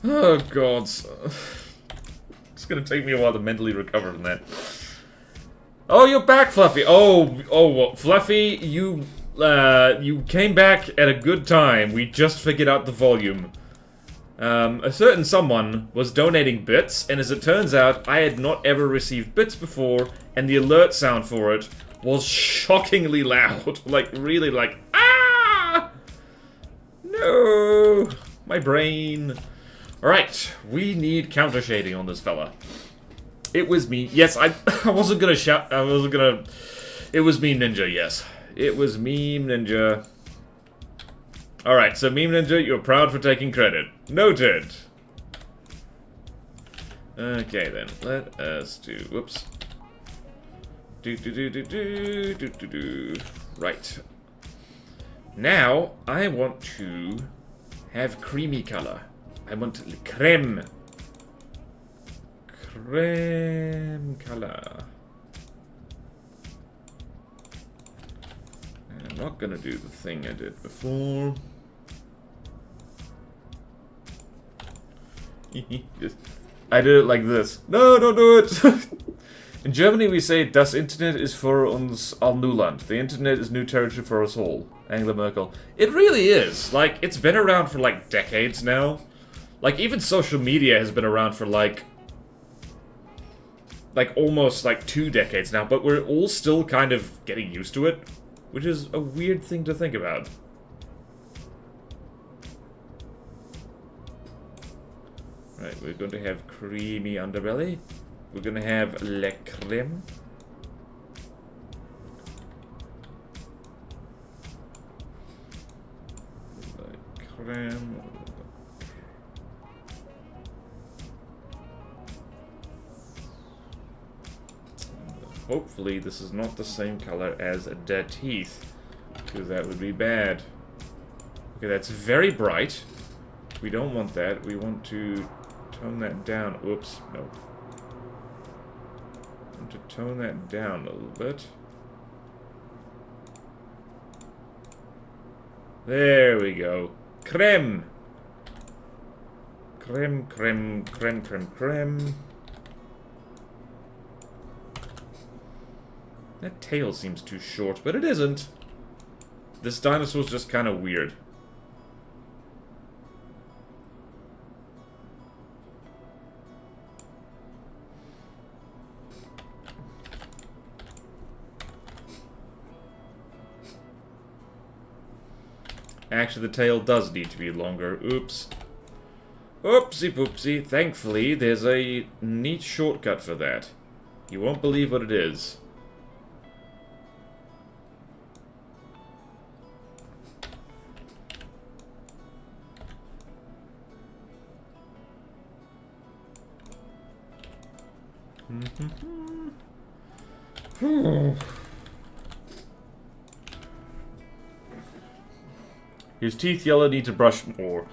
Oh, God. It's gonna take me a while to mentally recover from that. Oh, you're back, Fluffy. Oh, Fluffy, you came back at a good time. We just figured out the volume. A certain someone was donating bits, and as it turns out, I had not ever received bits before, and the alert sound for it was shockingly loud. Like, really, like, ah! No! My brain. Alright, we need counter shading on this fella. It was me. Yes, I wasn't gonna shout. I wasn't gonna. It was Meme Ninja, yes. It was Meme Ninja. Alright, so Meme Ninja, you're proud for taking credit. Noted. Okay then, let us do. Whoops. Right. Now, I want to have creamy color. I want creme. Creme color. I'm not gonna do the thing I did before. I did it like this. No, don't do it! In Germany we say, Das Internet ist für uns all Neuland. The internet is new territory for us all. Angela Merkel. It really is. Like, it's been around for like decades now. Like, even social media has been around for like almost like 2 decades now, but we're all still kind of getting used to it, which is a weird thing to think about. Right, we're going to have creamy underbelly. We're going to have le creme. Le creme. Hopefully this is not the same color as their teeth, because that would be bad. Okay, that's very bright. We don't want that. We want to tone that down. Oops, no. I want to tone that down a little bit. There we go. Creme. Creme, creme, creme, creme, creme. That tail seems too short, but it isn't. This dinosaur's just kind of weird. Actually, the tail does need to be longer. Oops. Oopsie poopsie. Thankfully, there's a neat shortcut for that. You won't believe what it is. His teeth yellow, need to brush more.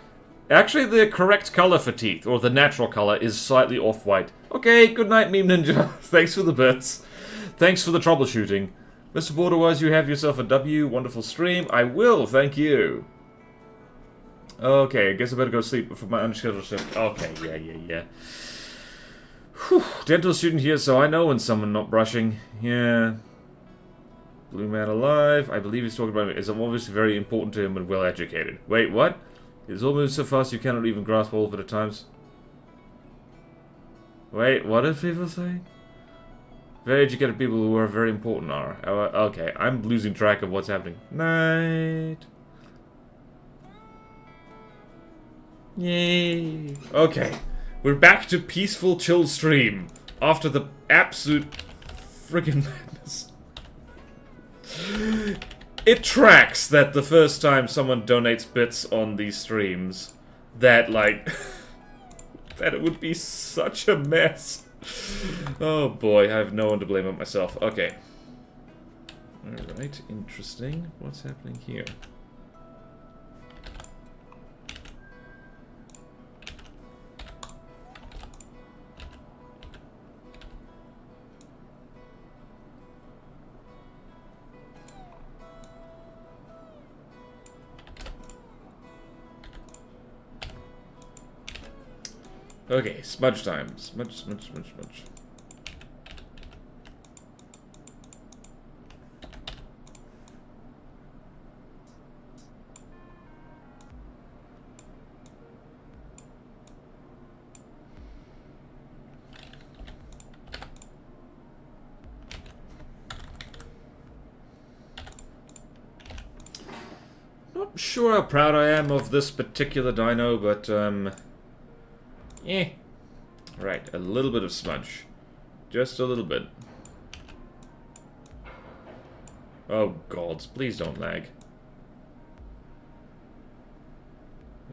Actually, the correct color for teeth, or the natural color, is slightly off-white. Okay, good night, Meme Ninja. Thanks for the bits. Thanks for the troubleshooting. Mr. Borderwise, you have yourself a W. Wonderful stream. I will, thank you. Okay, I guess I better go sleep for my unscheduled shift. Okay, yeah. Whew, dental student here, so I know when someone not brushing. Yeah. Blue man alive. I believe he's talking about me. Is obviously very important to him and well educated. Wait, what? It's all moving so fast you cannot even grasp all of it at times. Wait, what did people say? Very educated people who are very important are. Okay, I'm losing track of what's happening. Night. Yay. Okay. We're back to peaceful, chill stream after the absolute friggin' madness. It tracks that the first time someone donates bits on these streams, that, like, that it would be such a mess. Oh boy, I have no one to blame but myself. Okay. Alright, interesting. What's happening here? Okay, smudge time. Smudge. Not sure how proud I am of this particular dino, but, Right, a little bit of smudge. Just a little bit. Oh, gods, please don't lag.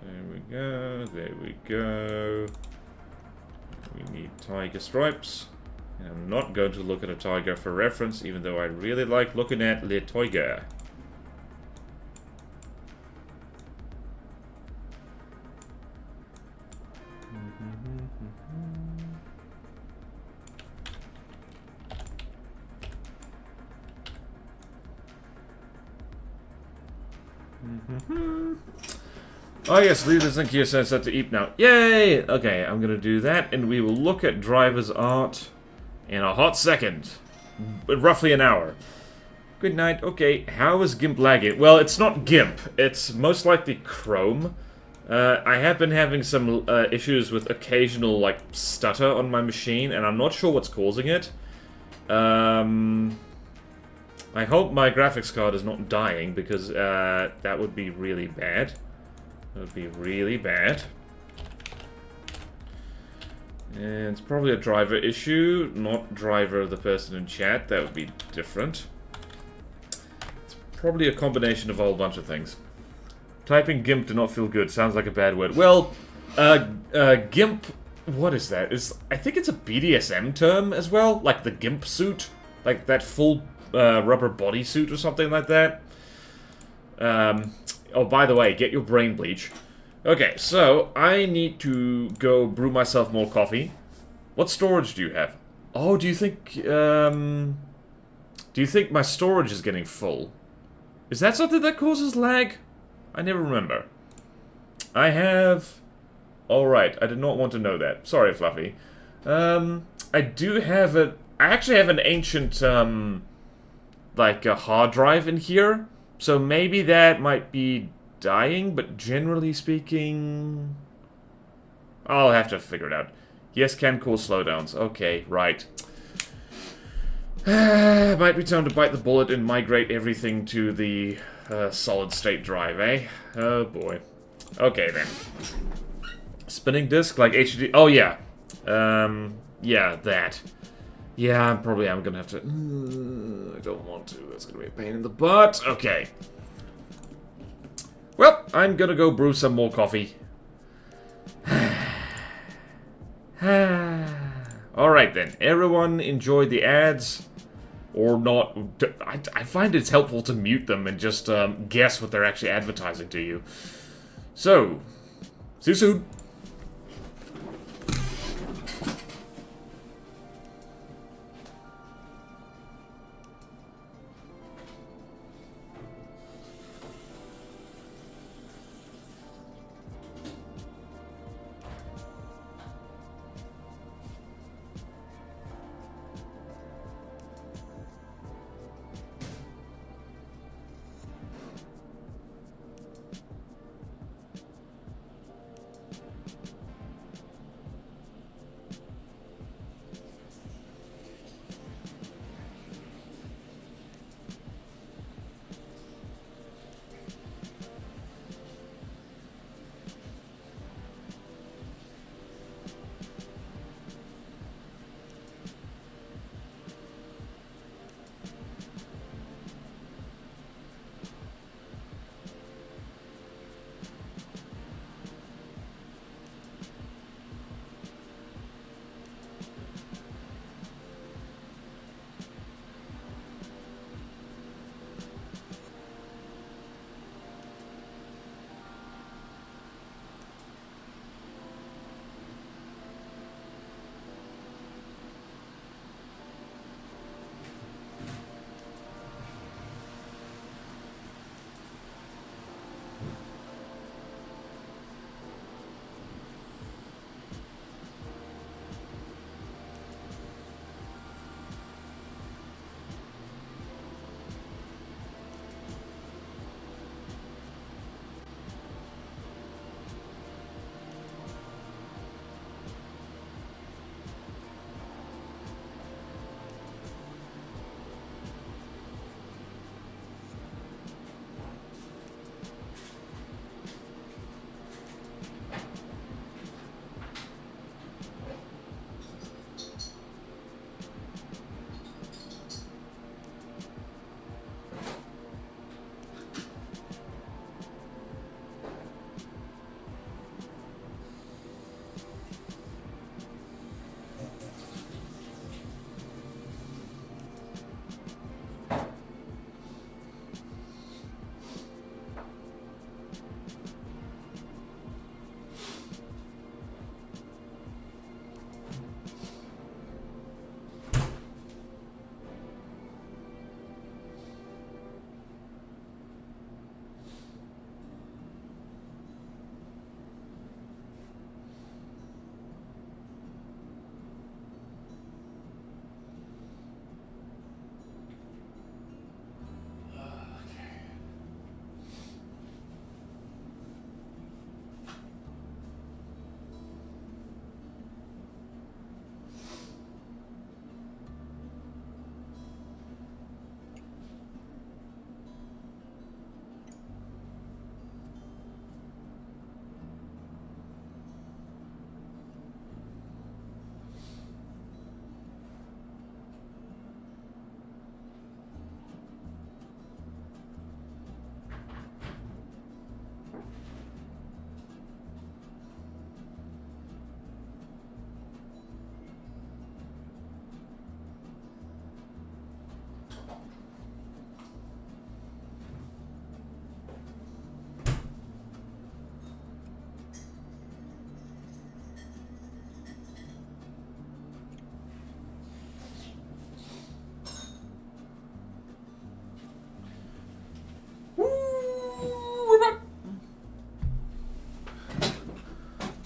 There we go, there we go. We need tiger stripes. And I'm not going to look at a tiger for reference, even though I really like looking at Le Tiger. Oh yes, leave this link here so it's set to eat now. Yay! Okay, I'm gonna do that, and we will look at driver's art in a hot second. Roughly an hour. Good night. Okay, how is GIMP lagging? Well, it's not GIMP. It's most likely Chrome. I have been having some issues with occasional, like, stutter on my machine, and I'm not sure what's causing it. I hope my graphics card is not dying, because that would be really bad. That would be really bad. And it's probably a driver issue, not driver the person in chat. That would be different. It's probably a combination of a whole bunch of things. Typing GIMP did not feel good. Sounds like a bad word. Well, GIMP... What is that? I think it's a BDSM term as well. Like the GIMP suit. Like that full rubber bodysuit or something like that. Oh, by the way, get your brain bleach. Okay, so I need to go brew myself more coffee. What storage do you have? Oh, do you think my storage is getting full? Is that something that causes lag? I never remember. I have... Alright, I did not want to know that. Sorry, Fluffy. I do have a... I actually have an ancient, like, a hard drive in here. So maybe that might be dying, but generally speaking... I'll have to figure it out. Yes, can cause slowdowns. Okay, right. Might be time to bite the bullet and migrate everything to the solid-state drive, eh? Oh, boy. Okay, then. Spinning disk, like HD... Oh, yeah. Yeah, that. Yeah, I'm gonna have to... I don't want to. That's gonna be a pain in the butt. Okay. Well, I'm gonna go brew some more coffee. Alright then. Everyone enjoy the ads. Or not. I find it's helpful to mute them and just guess what they're actually advertising to you. So, see you soon.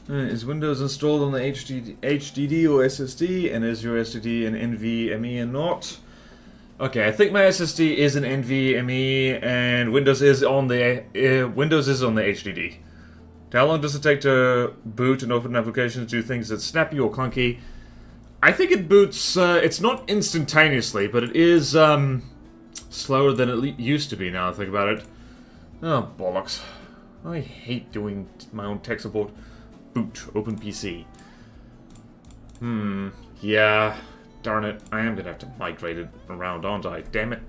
Is Windows installed on the HDD or SSD? And is your SSD an NVMe or not? Okay, I think my SSD is an NVMe, and Windows is on the HDD. How long does it take to boot and open applications? Do things that snappy or clunky? I think it boots. It's not instantaneously, but it is slower than it used to be. Now I think about it. Oh bollocks! I hate doing my own tech support. Boot, open PC. Yeah. Darn it, I am gonna have to migrate it around, aren't I? Damn it.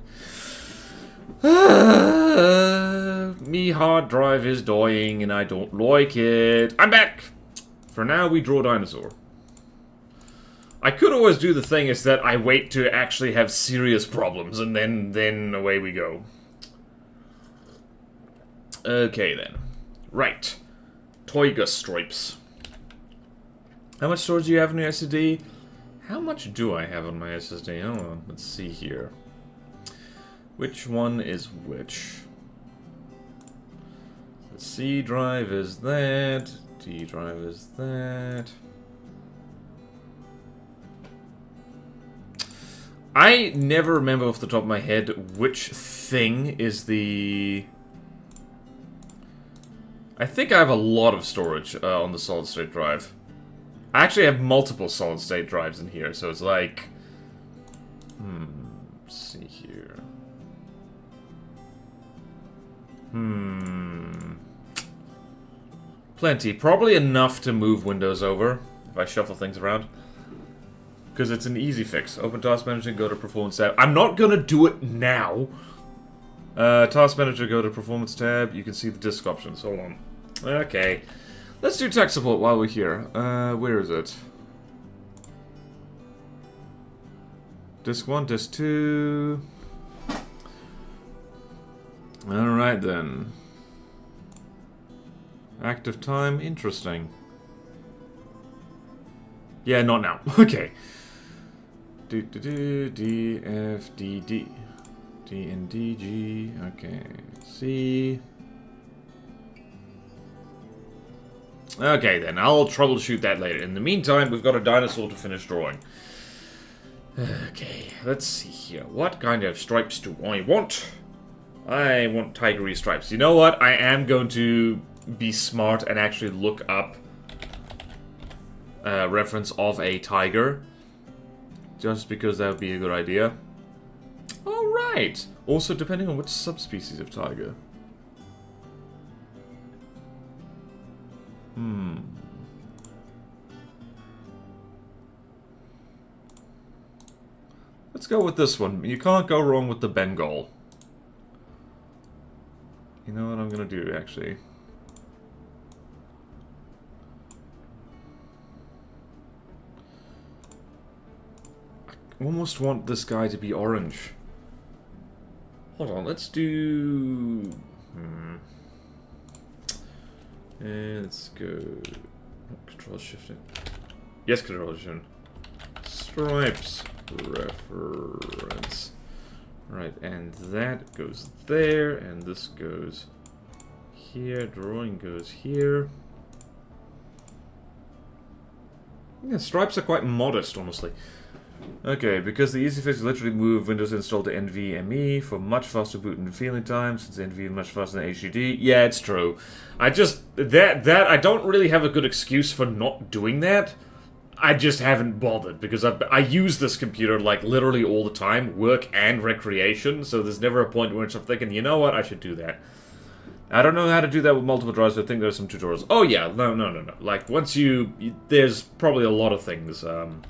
Me hard drive is dying and I don't like it. I'm back! For now, we draw Dinosaur. I could always do the thing is that I wait to actually have serious problems and then away we go. Okay then. Right. Tiger stripes. How much storage do you have in your SSD? How much do I have on my SSD? Hold on, let's see here. Which one is which? The C drive is that. D drive is that. I never remember off the top of my head which thing is the... I think I have a lot of storage on the solid state drive. I actually have multiple solid-state drives in here, so it's like... let's see here. Plenty. Probably enough to move Windows over, if I shuffle things around. Because it's an easy fix. Open Task Manager, go to Performance tab. I'm not gonna do it now! Task Manager, go to Performance tab. You can see the disk options. Hold on. Okay. Let's do tech support while we're here. Where is it? Disk 1, Disk 2. Alright then. Active time, interesting. Yeah, not now. Okay. D, F, D, D. D, and D, G. Okay. C. Okay, then. I'll troubleshoot that later. In the meantime, we've got a dinosaur to finish drawing. Okay, let's see here. What kind of stripes do I want? I want tigery stripes. You know what? I am going to be smart and actually look up a reference of a tiger. Just because that would be a good idea. Alright! Also, depending on which subspecies of tiger. Let's go with this one. You can't go wrong with the Bengal. You know what I'm gonna do, actually? I almost want this guy to be orange. Hold on, let's do... And let's go... Control Shift. Yes, Control Shift. Stripes. Reference. Right, and that goes there, and this goes here. Drawing goes here. Yeah, stripes are quite modest, honestly. Okay, because the easy fix is literally move Windows install to NVMe for much faster boot and feeling time, since NVMe is much faster than HDD. Yeah, it's true. I just... I don't really have a good excuse for not doing that. I just haven't bothered, because I use this computer, like, literally all the time, work and recreation, so there's never a point in which I'm thinking, you know what, I should do that. I don't know how to do that with multiple drives, but I think there's some tutorials. Oh yeah, no. Like, once there's probably a lot of things, on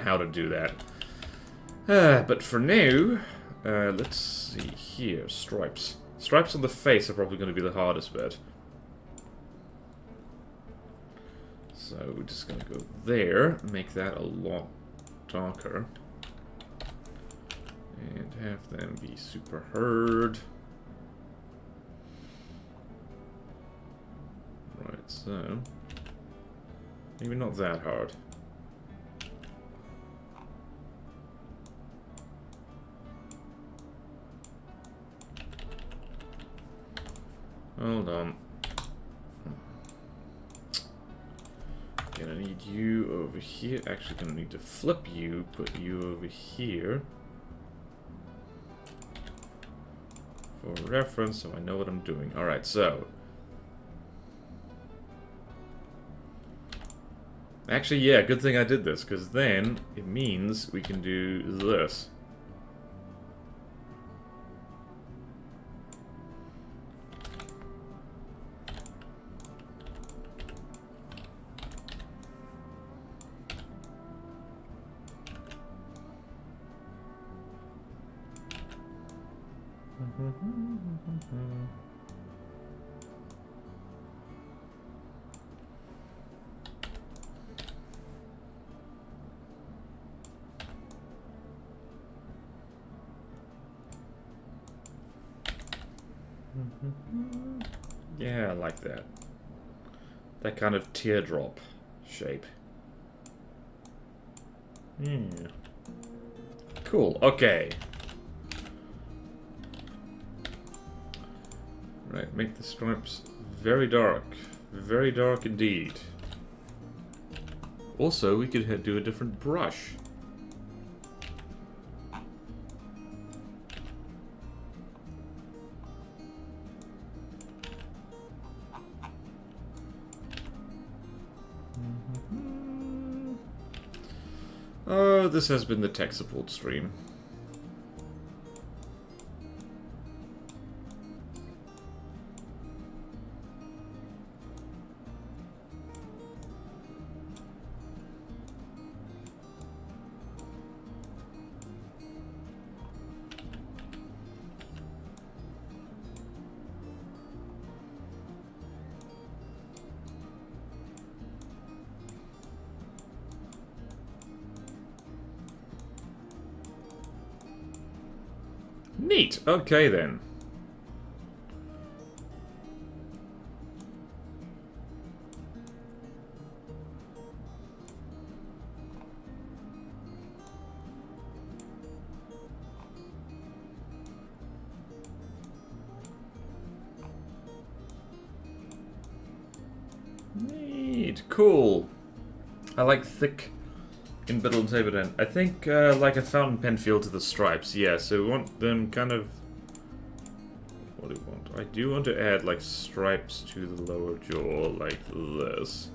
how to do that. But for now, let's see here, stripes. Stripes on the face are probably going to be the hardest bit. So we're just going to go there, make that a lot darker. And have them be super hard. Right, so... maybe not that hard. Hold on. you over here. Actually, gonna need to flip you, put you over here. For reference, so I know what I'm doing. Alright, so. Actually, yeah, good thing I did this, because then it means we can do this. Yeah, I like that. That kind of teardrop shape. Cool, okay. Right, make the stripes very dark. Very dark indeed. Also, we could do a different brush. Oh, this has been the tech support stream. Neat. Okay, then. Neat. Cool. I like thick in-brittle and tapered end. I think like a fountain pen feel to the stripes. Yeah, so we want them kind of... What do we want? I do want to add like stripes to the lower jaw like this.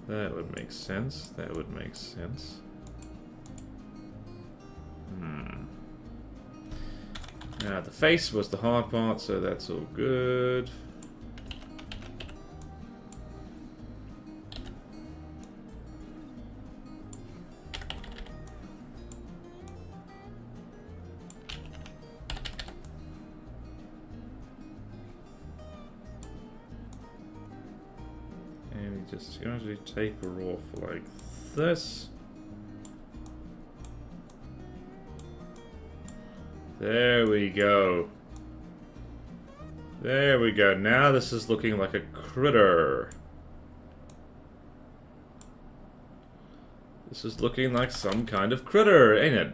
That would make sense. That would make sense. The face was the hard part, so that's all good. Just usually taper off like this. There we go. There we go. Now this is looking like a critter. This is looking like some kind of critter, ain't it?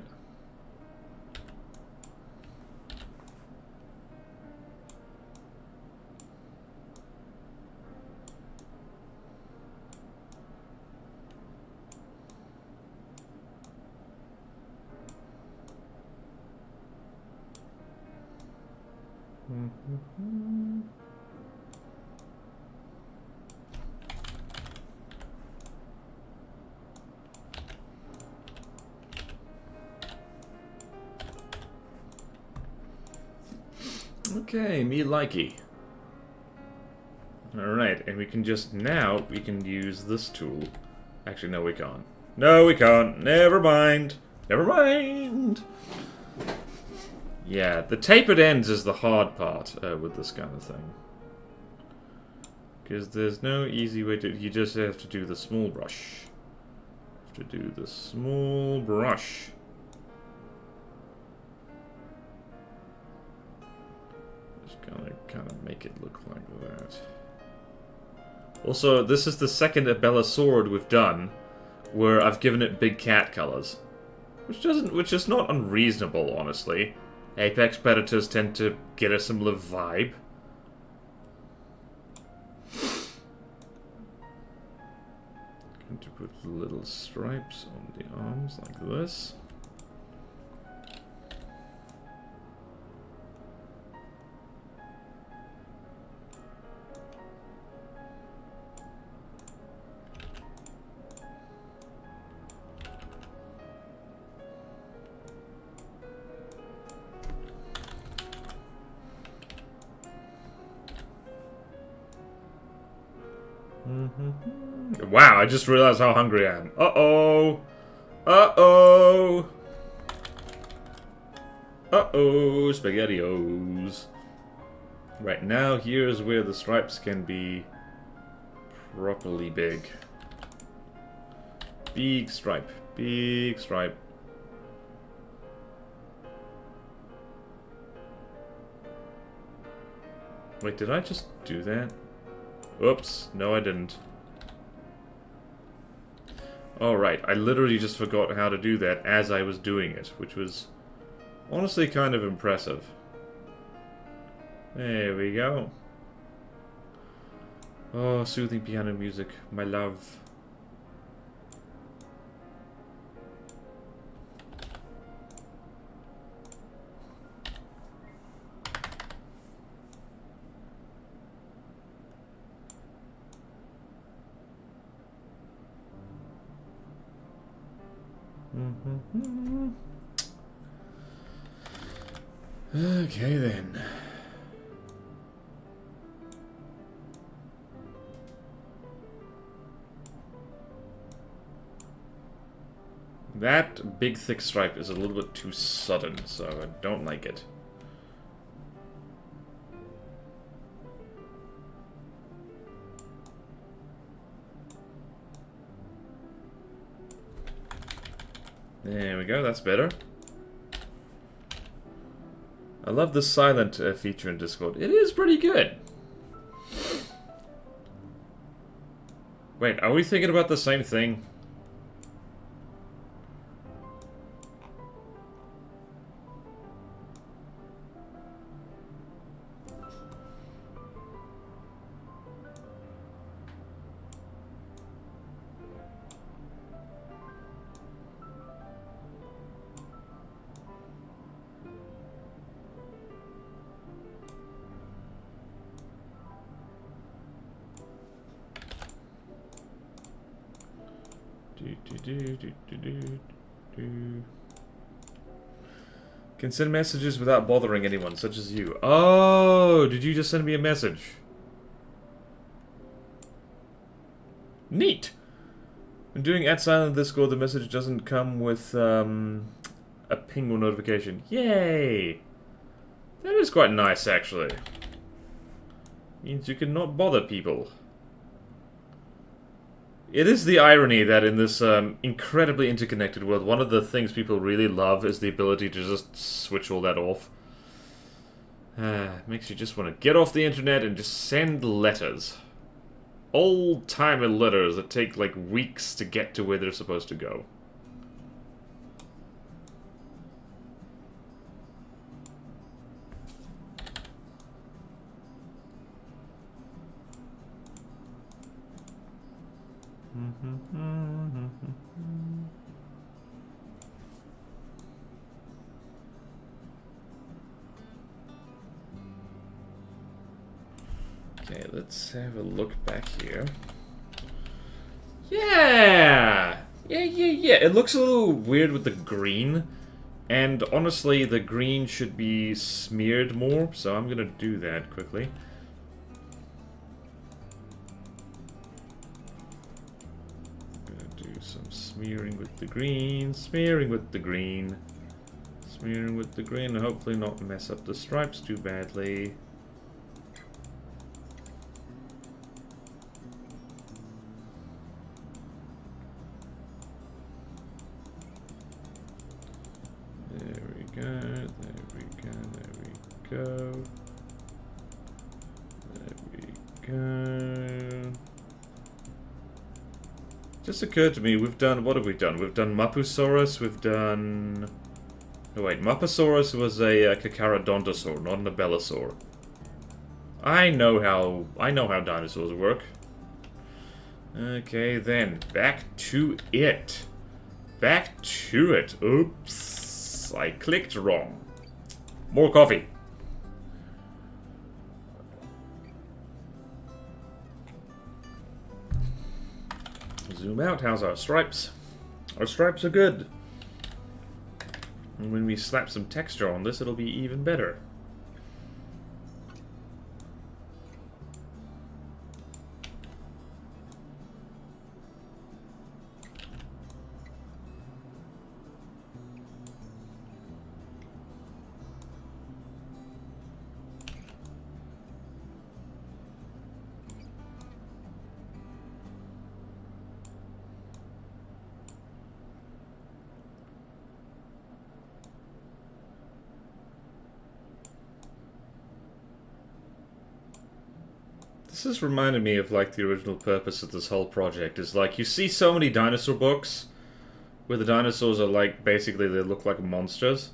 Okay, me likey. Alright, and we can just now, we can use this tool. Actually, no we can't. No we can't. Never mind. Never mind. Yeah, the tapered ends is the hard part with this kind of thing. Because there's no easy way to... You just have to do the small brush. You have to do the small brush. Just gonna kind of make it look like that. Also, this is the second Abella sword we've done where I've given it big cat colors. Which is not unreasonable, honestly. Apex predators tend to get a similar vibe. going to put little stripes on the arms like this. Wow, I just realized how hungry I am. Uh-oh. Uh-oh. Uh-oh, SpaghettiOs. Right, now here's where the stripes can be properly big. Big stripe. Big stripe. Wait, did I just do that? Oops, no I didn't. Alright, I literally just forgot how to do that as I was doing it, which was honestly kind of impressive. There we go. Oh, soothing piano music, my love. Okay then. That big thick stripe is a little bit too sudden, so I don't like it. There we go, that's better. I love the silent feature in Discord. It is pretty good. Wait, are we thinking about the same thing? Can send messages without bothering anyone, such as you. Oh, did you just send me a message? Neat! When doing @silent Discord, the message doesn't come with a ping or notification. Yay! That is quite nice, actually. Means you can not bother people. It is the irony that in this incredibly interconnected world, one of the things people really love is the ability to just switch all that off. Makes you just want to get off the internet and just send letters. Old-timey letters that take like weeks to get to where they're supposed to go. Okay, let's have a look back here. Yeah! Yeah. It looks a little weird with the green. And honestly, the green should be smeared more, so I'm gonna do that quickly. Smearing with the green, smearing with the green, smearing with the green, and hopefully not mess up the stripes too badly. There we go, there we go, there we go. There we go. Just occurred to me, we've done, what have we done? We've done Mapusaurus, we've done... Oh wait, Mapusaurus was a Dinosaur, not an Belosaur. I know how dinosaurs work. Okay, then. Back to it. Back to it. Oops. I clicked wrong. More coffee. Zoom out. How's our stripes? Our stripes are good. And when we slap some texture on this, it'll be even better. This has reminded me of, like, the original purpose of this whole project. Is, like, you see so many dinosaur books where the dinosaurs are, like, basically they look like monsters.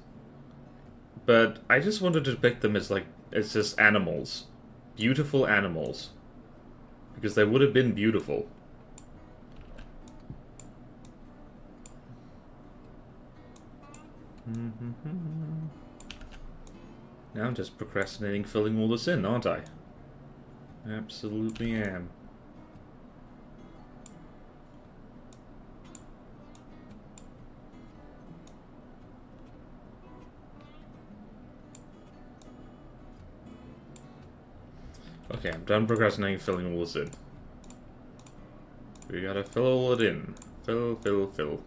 But I just wanted to depict them as, like, as just animals. Beautiful animals. Because they would have been beautiful. Now I'm just procrastinating filling all this in, aren't I? Absolutely am. Okay, I'm done procrastinating filling all this in. We gotta fill all it in. Fill, fill, fill.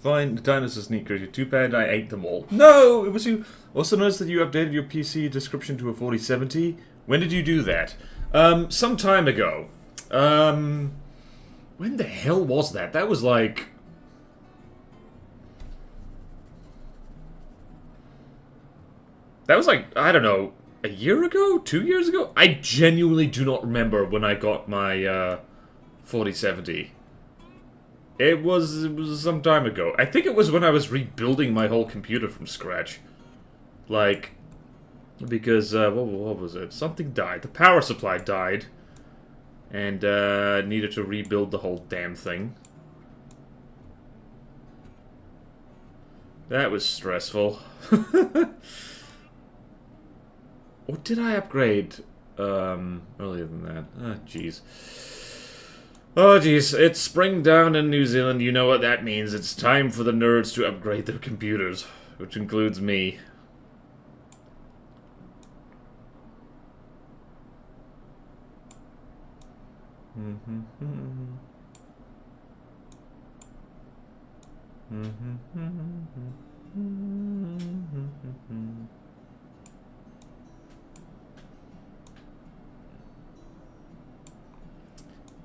Find the dinosaur sneakers. You're too bad I ate them all. No! It was you. Also noticed that you updated your PC description to a 4070. When did you do that? Some time ago. When the hell was that? That was like... That was like, I don't know, a year ago? 2 years ago? I genuinely do not remember when I got my 4070. It was some time ago. I think it was when I was rebuilding my whole computer from scratch. Like, because, what was it? Something died. The power supply died. And, needed to rebuild the whole damn thing. That was stressful. Or did I upgrade, earlier than that? Ah, jeez. Oh, jeez. It's spring down in New Zealand. You know what that means. It's time for the nerds to upgrade their computers. Which includes me.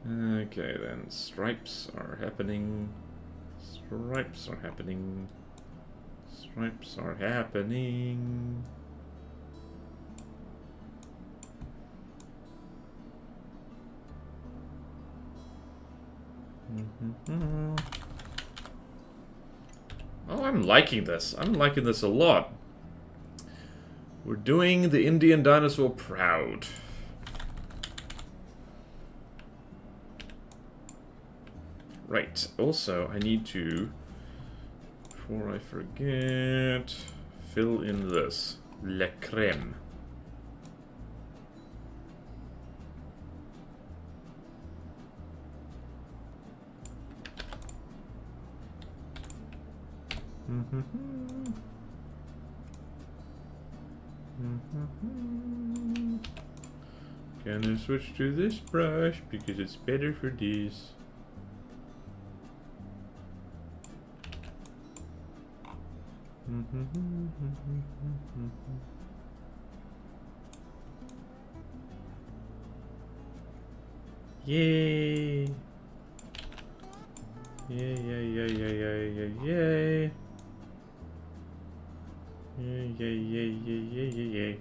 Okay, then. Stripes are happening. Stripes are happening. Stripes are happening. Oh, I'm liking this. I'm liking this a lot. We're doing the Indian dinosaur proud. Right, also, I need to, before I forget, fill in this. Le crème. Gonna switch to this brush because it's better for this. Yay! Yay, yay, yay, yay, yay, yay, yay. Yay, yay, yay, yay, yay, yay, yay.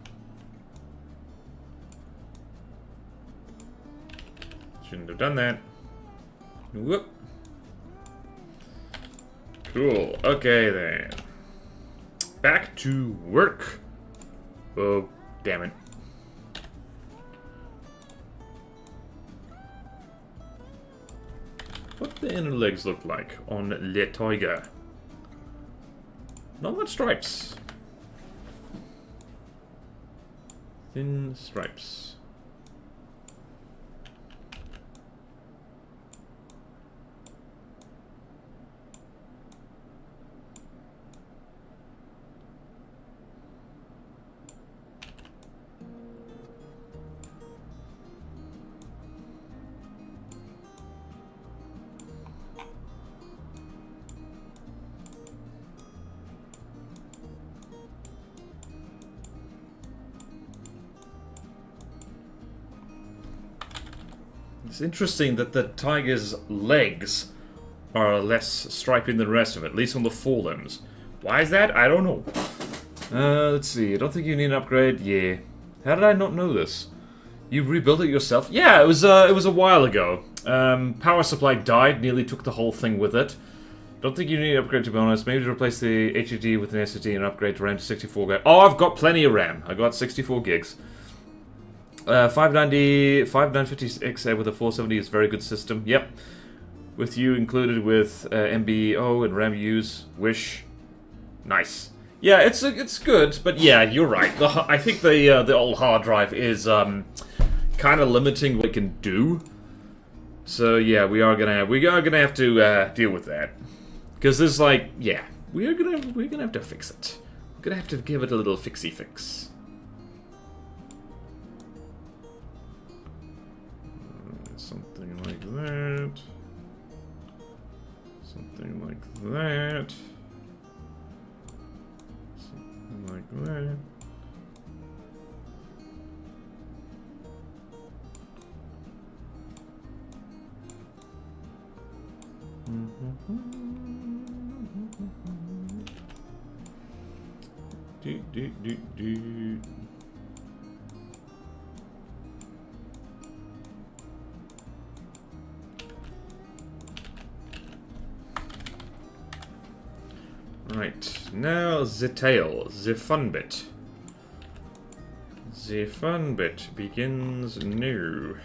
Shouldn't have done that. Whoop. Cool. Okay then. Back to work. Oh, damn it. What the inner legs look like on Le Tiger? Not much stripes. Thin stripes. It's interesting that the tiger's legs are less stripy than the rest of it, at least on the forelimbs. Why is that? I don't know. Let's see. I don't think you need an upgrade. Yeah. How did I not know this? You rebuilt it yourself? Yeah, it was a while ago. Power supply died, nearly took the whole thing with it. Don't think you need an upgrade, to be honest. Maybe to replace the HDD with an SSD and upgrade to RAM to 64 gig. Oh, I've got plenty of RAM. I got 64 gigs. 5956 with a 470 is a very good system. Yep. With you included with MBO and RAM use. Wish. Nice. Yeah, it's good, but yeah, you're right. I think the old hard drive is kind of limiting what it can do. So yeah, we are gonna have to deal with that, because there's like, yeah, we're gonna have to fix it. We're gonna have to give it a little fixie fix. Something like that. Something like that. Something like that. Do. Right, now the tail, the fun bit. The fun bit begins now.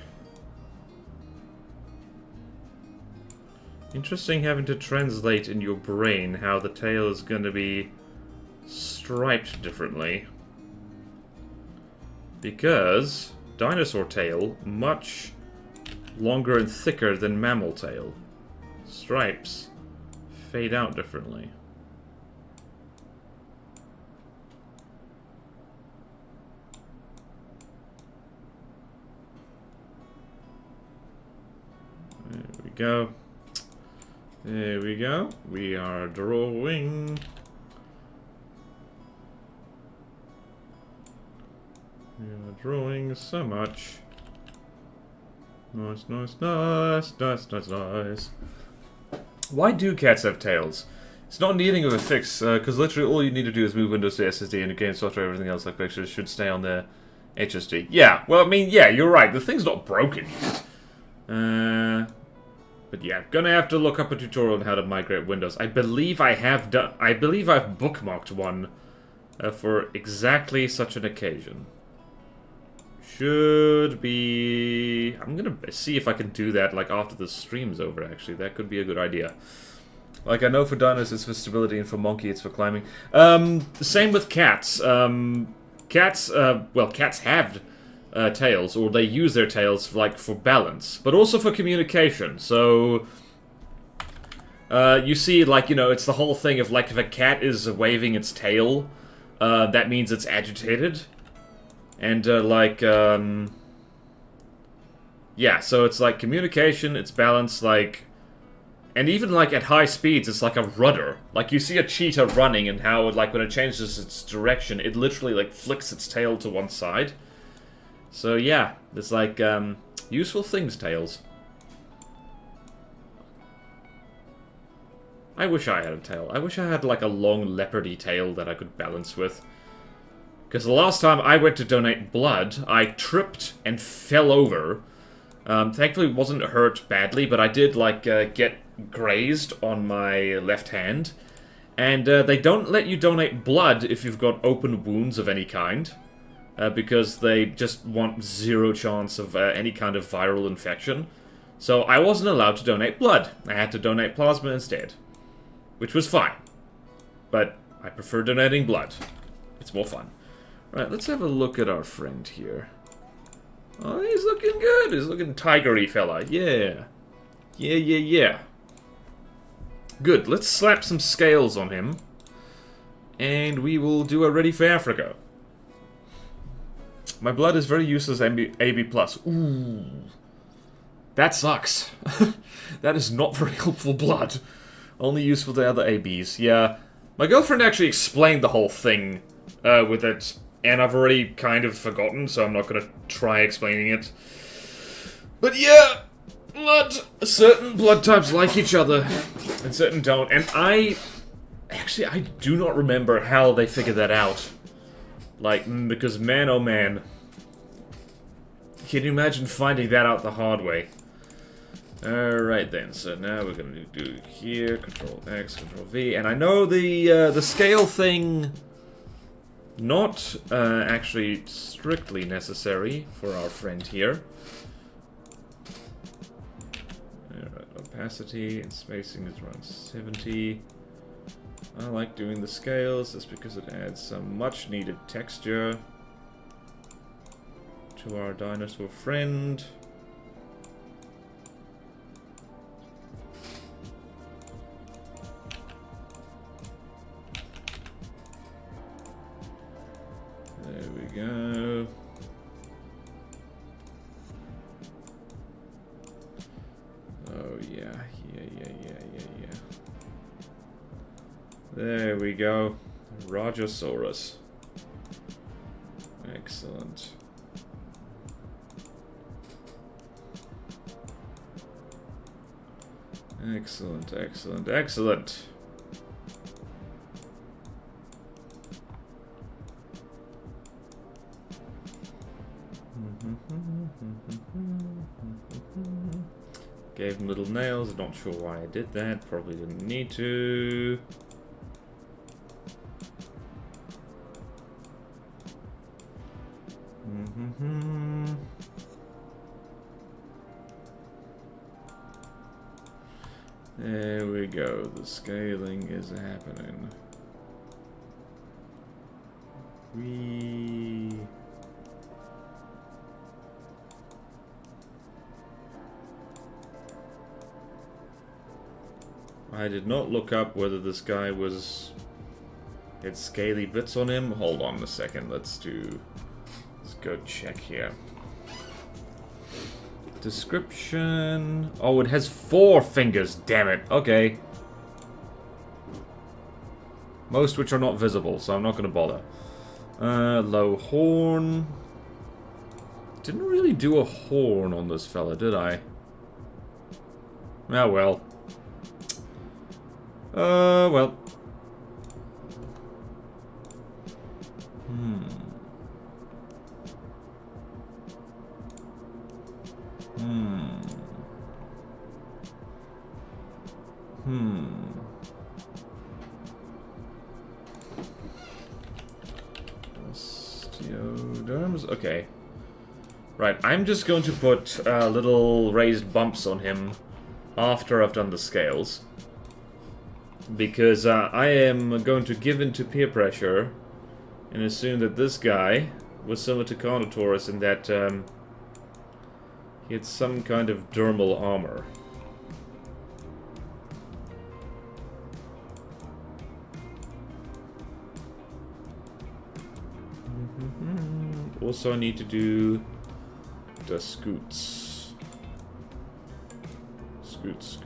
Interesting having to translate in your brain how the tail is going to be striped differently. Because dinosaur tail, much longer and thicker than mammal tail. Stripes fade out differently. There we go. There we go. We are drawing. We are drawing so much. Nice, nice, nice, nice, nice, nice. Why do cats have tails? It's not needing of a fix, because literally all you need to do is move Windows to SSD and the game software, everything else like pictures should stay on the HSD. Yeah, well, I mean, yeah, you're right. The thing's not broken yet. But yeah, gonna have to look up a tutorial on how to migrate Windows. I believe I have done. I believe I've bookmarked one for exactly such an occasion. Should be. I'm gonna see if I can do that like after the stream's over. Actually, that could be a good idea. Like I know for dinos it's for stability, and for monkey it's for climbing. The same with cats. Cats. Well, cats have. Tails, or they use their tails for balance, but also for communication. So you see, like, you know, it's the whole thing of like if a cat is waving its tail, that means it's agitated, and yeah, so it's like communication, it's balance, like, and even like at high speeds, it's like a rudder. Like you see a cheetah running, and how like when it changes its direction, it literally like flicks its tail to one side. So yeah, it's like, useful things, tails. I wish I had a tail. I wish I had, like, a long leopardy tail that I could balance with. Because the last time I went to donate blood, I tripped and fell over. Thankfully, wasn't hurt badly, but I did, like, get grazed on my left hand. And they don't let you donate blood if you've got open wounds of any kind. Because they just want zero chance of any kind of viral infection. So I wasn't allowed to donate blood. I had to donate plasma instead. Which was fine. But I prefer donating blood. It's more fun. Right, let's have a look at our friend here. Oh, he's looking good. He's looking tigery fella. Yeah. Yeah. Good, let's slap some scales on him. And we will do a Ready for Africa. My blood is very useless AB+. Ooh. That sucks. That is not very helpful blood. Only useful to other ABs. Yeah. My girlfriend actually explained the whole thing with it. And I've already kind of forgotten, so I'm not going to try explaining it. But yeah, blood. Certain blood types like each other, and certain don't. And I do not remember how they figured that out. Like, because man, oh man. Can you imagine finding that out the hard way? Alright then, so now we're going to do here, Control X, Control V. And I know the scale thing... Not actually strictly necessary for our friend here. Alright, opacity and spacing is around 70. I like doing the scales just because it adds some much needed texture to our dinosaur friend. There we go. Oh yeah. There we go. Rajasaurus. Excellent. Excellent. Gave him little nails. Not sure why I did that. Probably didn't need to. There we go. The scaling is happening. I did not look up whether this guy had scaly bits on him. Hold on a second. Let's go check here. Description. Oh, it has 4 fingers. Damn it. Okay. Most which are not visible, so I'm not going to bother. Low horn. Didn't really do a horn on this fella, did I? Ah, well. Well. Osteoderms? Okay. Right, I'm just going to put little raised bumps on him after I've done the scales. Because I am going to give in to peer pressure and assume that this guy was similar to Carnotaurus in that he had some kind of dermal armor. Also, I need to do the scoots. Scoots.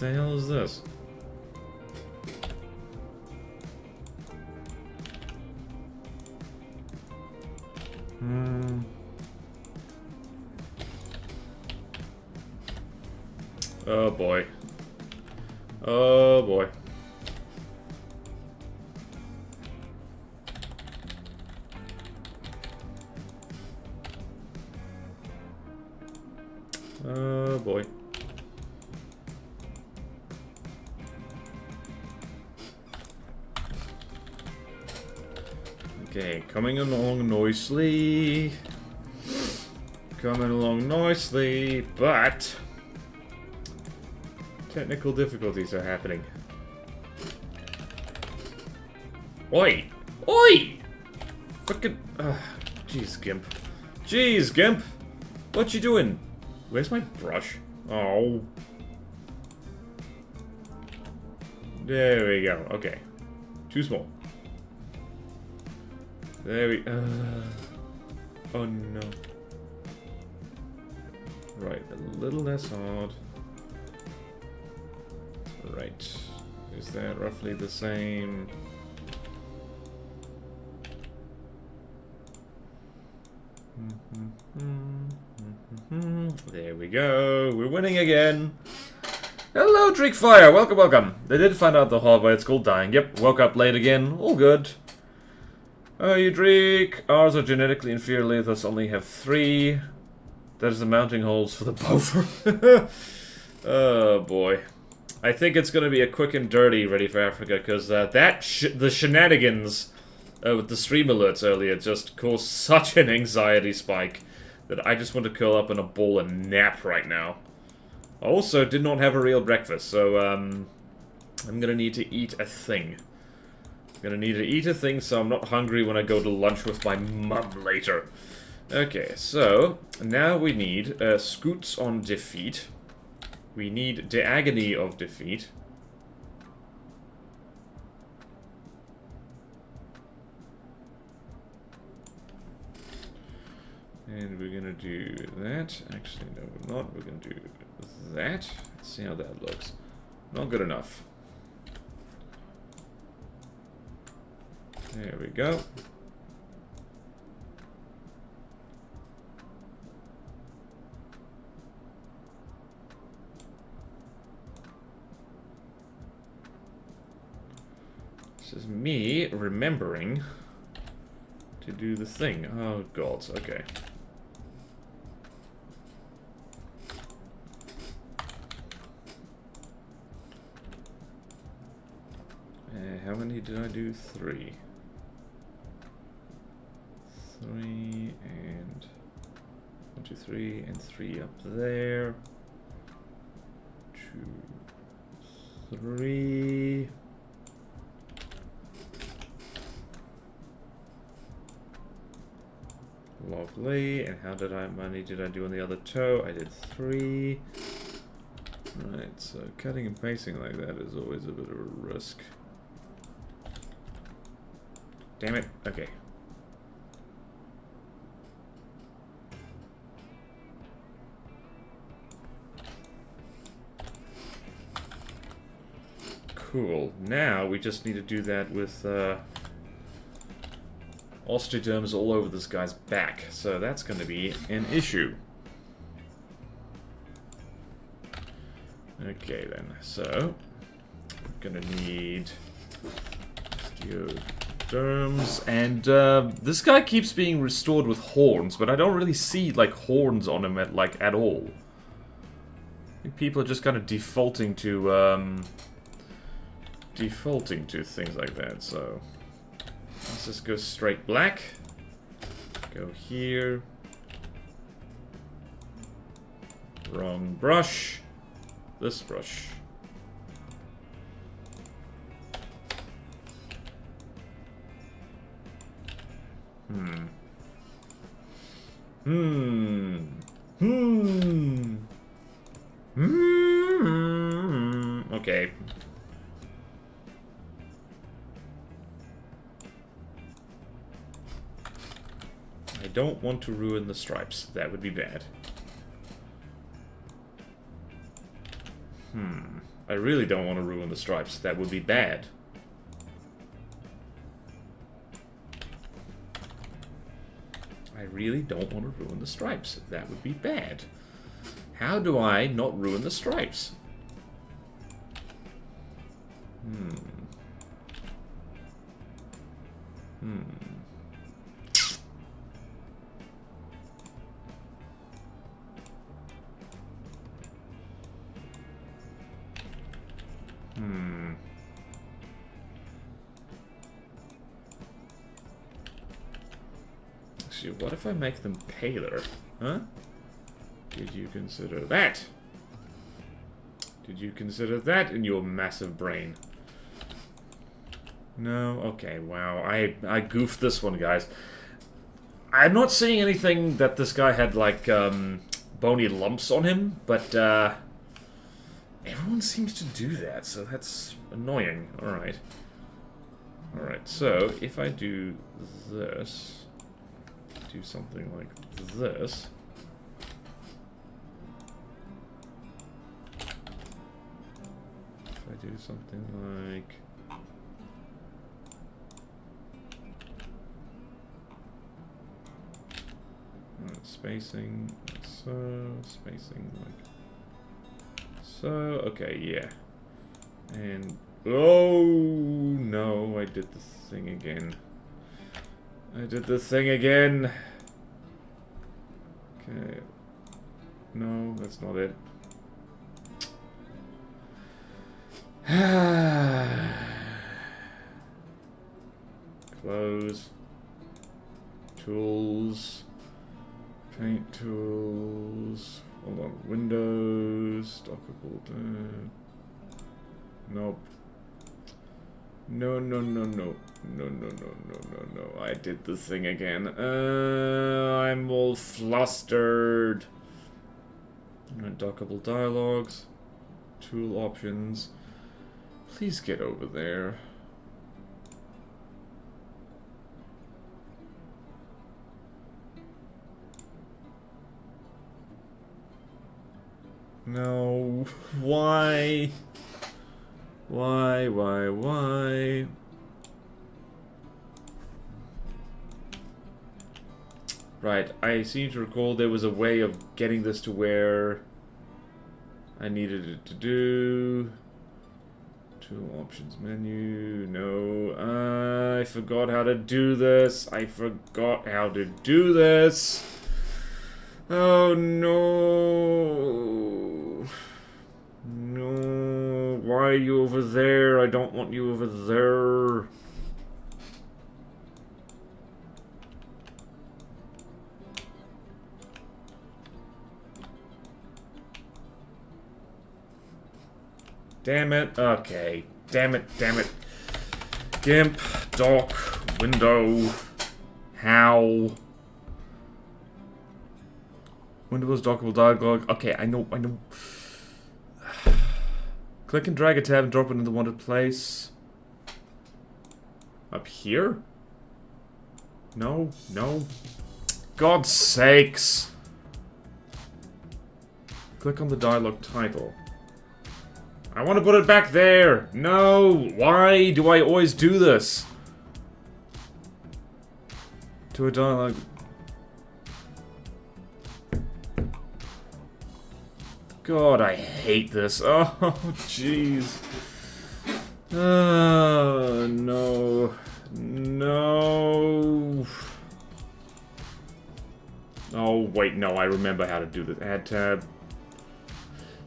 the hell is this? Oh boy. Oh boy. Oh boy. Okay, coming along nicely. Coming along nicely, but technical difficulties are happening. Oi! Oi! Fucking... jeez, Gimp. Jeez, Gimp! What you doing? Where's my brush? Oh. There we go. Okay. Too small. There we... oh no. Right, a little less hard. Right. Is that roughly the same? There we go. We're winning again. Hello, Trickfire. Welcome, welcome. They did find out the hard way. It's called dying. Yep, woke up late again. All good. Oh, you Drake. Ours are genetically inferior, thus only have 3. That is the mounting holes for the buffer. Oh, boy. I think it's going to be a quick and dirty Ready for Africa, because the shenanigans with the stream alerts earlier just caused such an anxiety spike that I just want to curl up in a ball and nap right now. I also did not have a real breakfast, so I'm going to need to eat a thing. I'm going to need to eat a thing so I'm not hungry when I go to lunch with my mum later. Okay, so now we need Scoots on Defeat. We need the Agony of Defeat. And we're gonna do that. Actually, no, we're not. We're gonna do that. Let's see how that looks. Not good enough. There we go. This is me remembering to do the thing. Oh, God. Okay. How many did I do? 3. 3 and 1, 2, 3 and 3 up there. 2, 3. Lovely. And how many did I do on the other toe? I did 3. Right, so cutting and pasting like that is always a bit of a risk. Damn it. Okay. Cool. Now we just need to do that with osteoderms all over this guy's back. So that's going to be an issue. Okay then. So we're going to need osteoderms, and this guy keeps being restored with horns, but I don't really see like horns on him at all. I think people are just kind of defaulting to things like that. So let's just go straight black. Go here. Wrong brush. This brush. Okay. I don't want to ruin the stripes. That would be bad. I really don't want to ruin the stripes. That would be bad. I really don't want to ruin the stripes. That would be bad. How do I not ruin the stripes? Actually, what if I make them paler? Huh? Did you consider that? Did you consider that in your massive brain? No? Okay, wow. I goofed this one, guys. I'm not seeing anything that this guy had, like, bony lumps on him, but, everyone seems to do that, so that's annoying. Alright. Alright, so, if I do this, do something like this. If I do something like... spacing, so, spacing like so, okay, yeah. And, oh no, I did the thing again. I did the thing again. Okay. No, that's not it. Close. Tools. Paint tools. Hold on. Windows. Dockable. Nope. No, no, no, no. No, no, no, no, no, no. I did the thing again. I'm all flustered. Dockable dialogues. Tool options. Please get over there. No. Why? Why? Right, I seem to recall there was a way of getting this to where I needed it to do. Tool options menu. No. I forgot how to do this. Oh no. No. Why are you over there? I don't want you over there. Damn it. Okay. Damn it. Gimp. Dock. Window. How? Windows, dockable dialogue. Okay, I know. Click and drag a tab and drop it in the wanted place. Up here? No. God's sakes. Click on the dialogue title. I want to put it back there. No. Why do I always do this? To a dialogue. God, I hate this. Oh, jeez. Oh, no. No. Oh, wait, no, I remember how to do this. Add tab.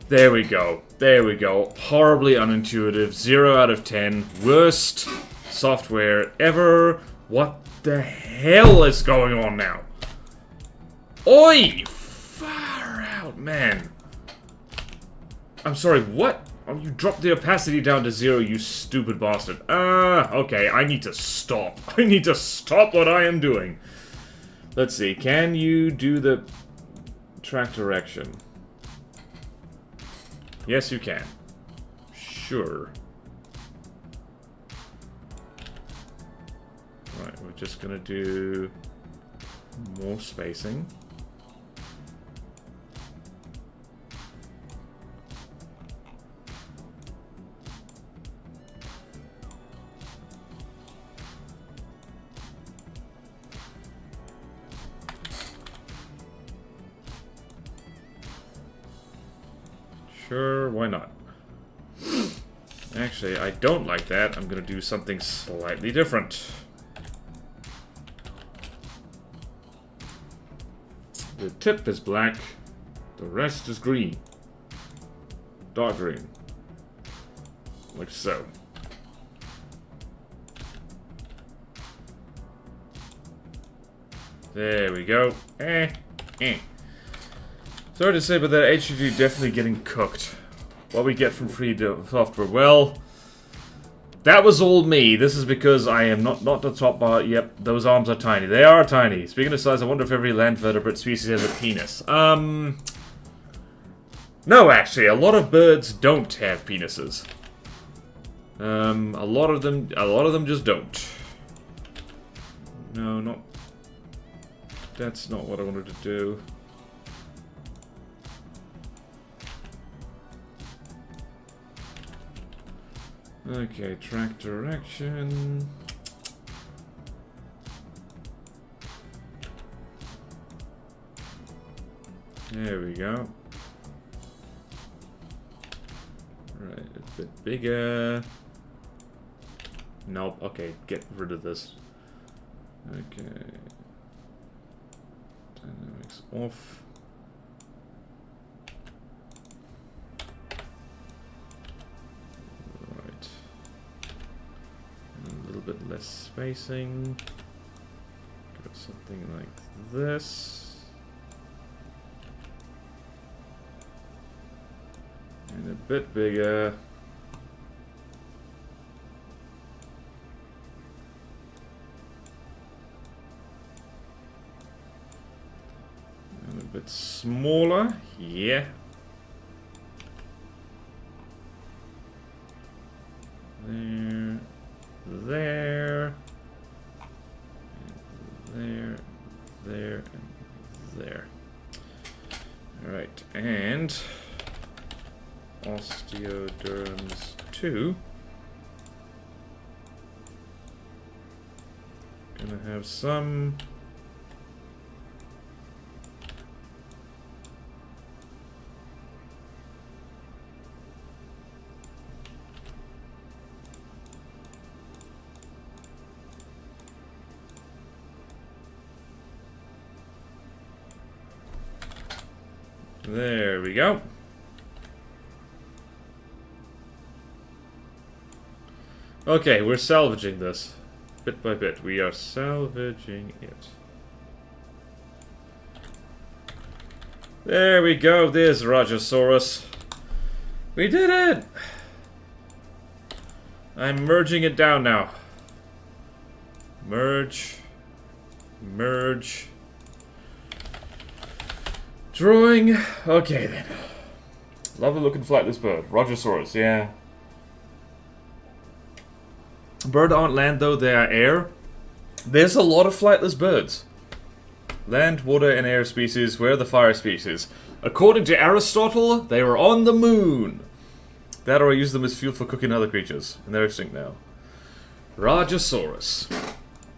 There we go. Horribly unintuitive. 0 out of 10. Worst software ever. What the hell is going on now? Oi! Far out, man. I'm sorry, what? Oh, you dropped the opacity down to 0, you stupid bastard. Okay, I need to stop. I need to stop what I am doing. Let's see, can you do the track direction? Yes, you can. Sure. Right, we're just gonna do more spacing. Sure, why not? Actually, I don't like that. I'm gonna do something slightly different. The tip is black, the rest is green. Dark green. Like so. There we go. Sorry to say, but that HUD definitely getting cooked. What we get from free software, well, that was all me. This is because I am not the top bar. Yep, those arms are tiny. They are tiny. Speaking of size, I wonder if every land vertebrate species has a penis. No, actually, a lot of birds don't have penises. A lot of them just don't. No, not. That's not what I wanted to do. Okay, track direction. There we go. Right, a bit bigger. Nope, okay, get rid of this. Okay. Dynamics off. Bit less spacing. Go something like this. And a bit bigger. And a bit smaller. Yeah. There. There, and there. Alright, and osteoderms 2. Gonna have some there we go. Okay, we're salvaging this. Bit by bit, we are salvaging it. There we go, there's Rajasaurus. We did it! I'm merging it down now. Merge. Merge. Drawing. Okay then. Lovely looking flightless bird. Rajasaurus, yeah. Bird aren't land though, they are air. There's a lot of flightless birds. Land, water, and air species. Where are the fire species? According to Aristotle, they were on the moon. That or I use them as fuel for cooking other creatures. And they're extinct now. Rajasaurus.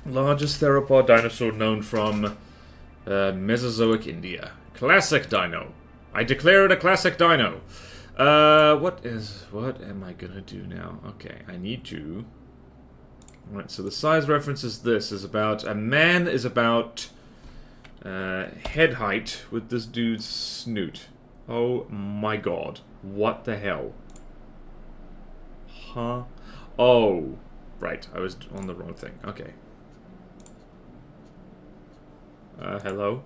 Largest theropod dinosaur known from Mesozoic India. Classic dino. I declare it a classic dino. What am I gonna do now? Okay, I need to. Alright, so the size reference is this. Is about a man is about head height with this dude's snoot. Oh my god. What the hell? Huh? Oh. Right, I was on the wrong thing. Okay. Hello?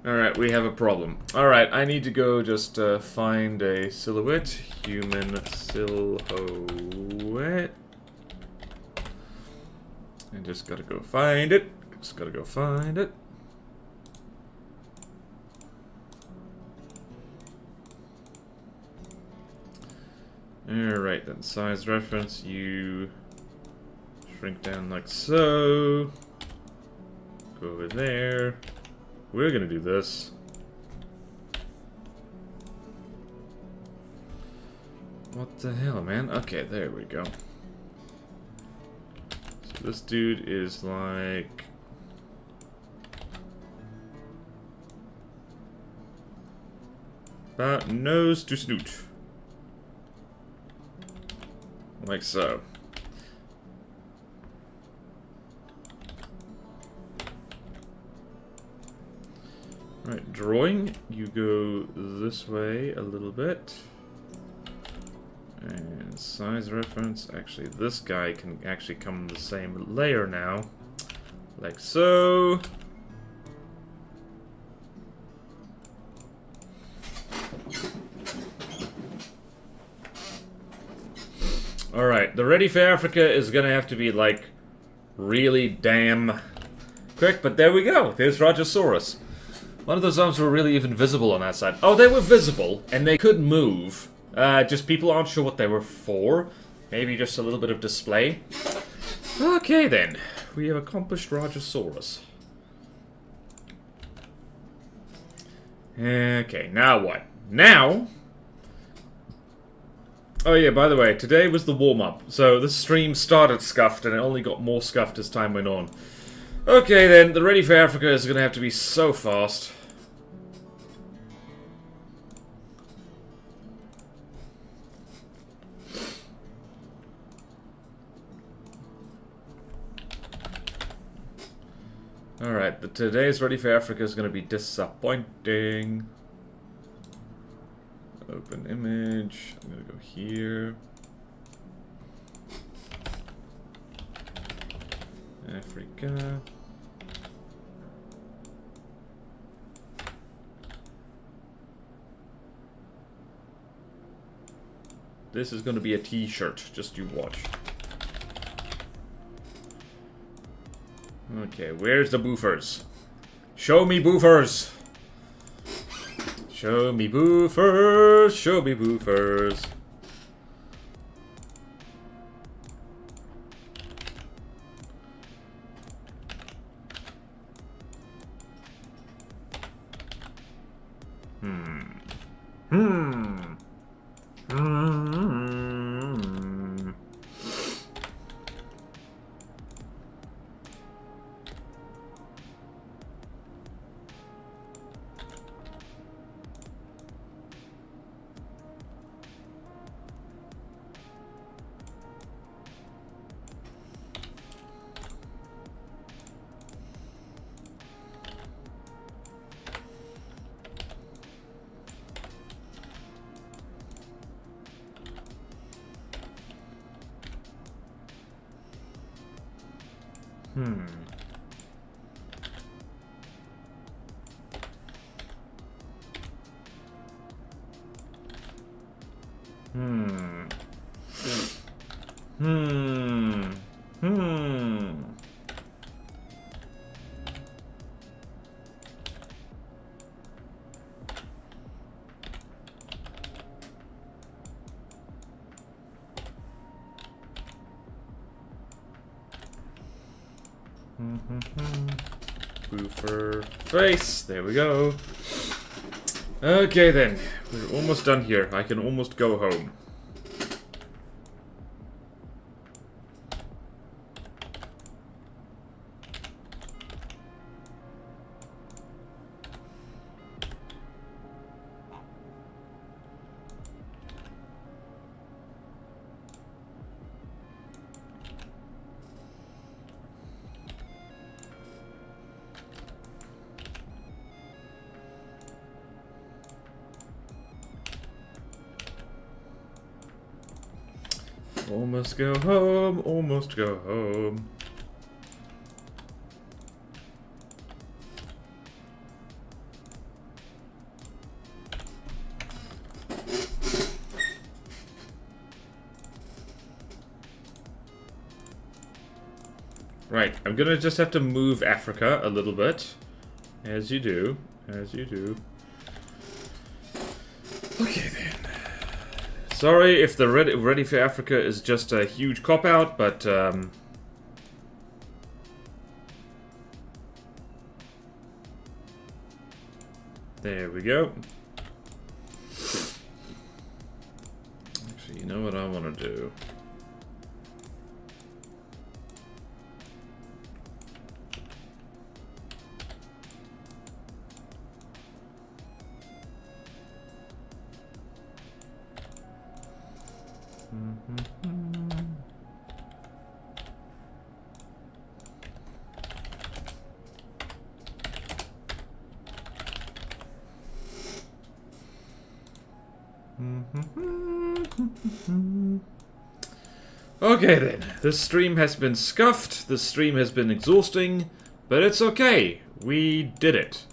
Alright, we have a problem. Alright, I need to go just find a silhouette. Human silhouette. I just gotta go find it. Just gotta go find it. Alright then, size reference, you shrink down like so. Go over there. We're gonna do this. What the hell, man? Okay, there we go. So this dude is like About nose to snoot. Like so. Right, drawing, you go this way a little bit. And size reference, actually this guy can actually come in the same layer now. Like so. Alright, the Ready for Africa is gonna have to be like really damn quick, but there we go. There's Rajasaurus. One of those arms were really even visible on that side. Oh, they were visible, and they could move. Just people aren't sure what they were for. Maybe just a little bit of display. Okay, then. We have accomplished Rajasaurus. Okay, now what? Now... Oh yeah, by the way, today was the warm-up. So the stream started scuffed, and it only got more scuffed as time went on. Okay then, the Ready for Africa is gonna have to be so fast. Alright, today's Ready for Africa is gonna be disappointing. Open image, I'm gonna go here. Africa. This is gonna be a t-shirt, just you watch. Okay, where's the boofers? Show me boofers! Show me boofers! Show me boofers! Boofer face. There we go. Okay then. We're almost done here. I can almost go home. Almost go home, almost go home. Right, I'm gonna just have to move Africa a little bit. As you do, as you do. Okay then. Sorry if the Ready for Africa is just a huge cop-out, but, there we go. Actually, you know what I want to do? Okay then, this stream has been scuffed, this stream has been exhausting, but it's okay, we did it.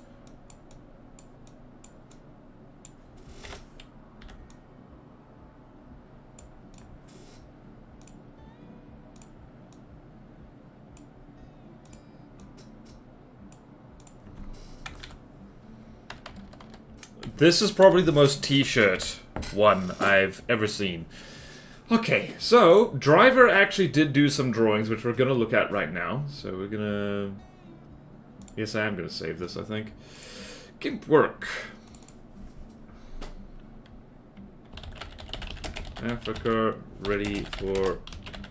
This is probably the most t-shirt one I've ever seen. Okay, so Driver actually did do some drawings, which we're gonna look at right now. So we're gonna... Yes, I am gonna save this, I think. Gimp work. Africa, ready for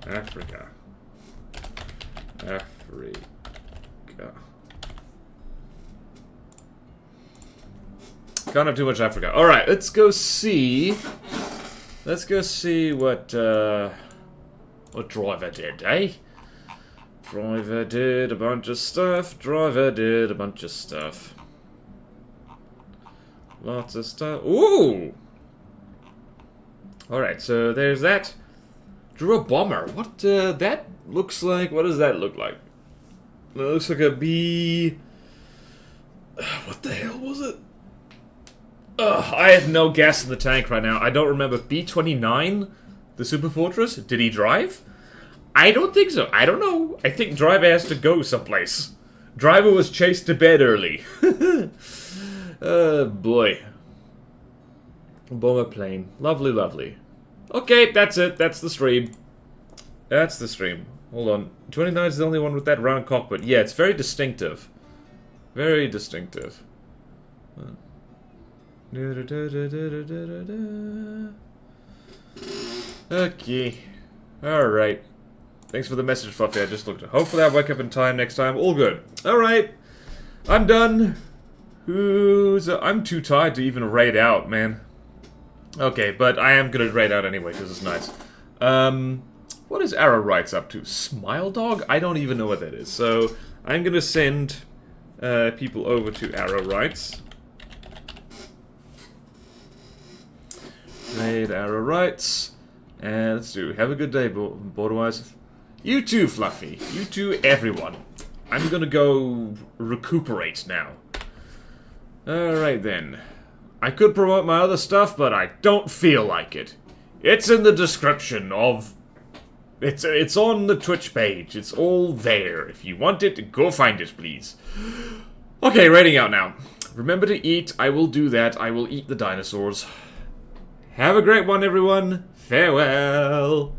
Africa. Africa. Can't have too much Africa. Alright, let's go see... Let's go see what Driver did, eh? Driver did a bunch of stuff. Driver did a bunch of stuff. Lots of stuff. Ooh! Alright, so there's that. Drew a bomber. What, that looks like... What does that look like? It looks like a B... What the hell was it? Ugh, I have no gas in the tank right now. I don't remember. B-29? The Super Fortress? Did he drive? I don't think so. I don't know. I think Driver has to go someplace. Driver was chased to bed early. Oh, boy. Bomber plane. Lovely, lovely. Okay, that's it. That's the stream. That's the stream. Hold on. 29 is the only one with that round cockpit. Yeah, it's very distinctive. Very distinctive. Okay. Alright. Thanks for the message, Fluffy. I just looked at it. Hopefully I'll wake up in time next time. All good. Alright. I'm done. I'm too tired to even raid out, man. Okay, but I am gonna raid out anyway, because it's nice. What is Arrow Rights up to? Smile Dog? I don't even know what that is. So, I'm gonna send people over to Arrow Rights. Raid Arrow Rights. And let's do. Have a good day, Borderwise. You too, Fluffy. You too, everyone. I'm gonna go recuperate now. Alright then. I could promote my other stuff, but I don't feel like it. It's in the description of... It's on the Twitch page. It's all there. If you want it, go find it, please. Okay, raiding out now. Remember to eat. I will do that. I will eat the dinosaurs. Have a great one, everyone. Farewell.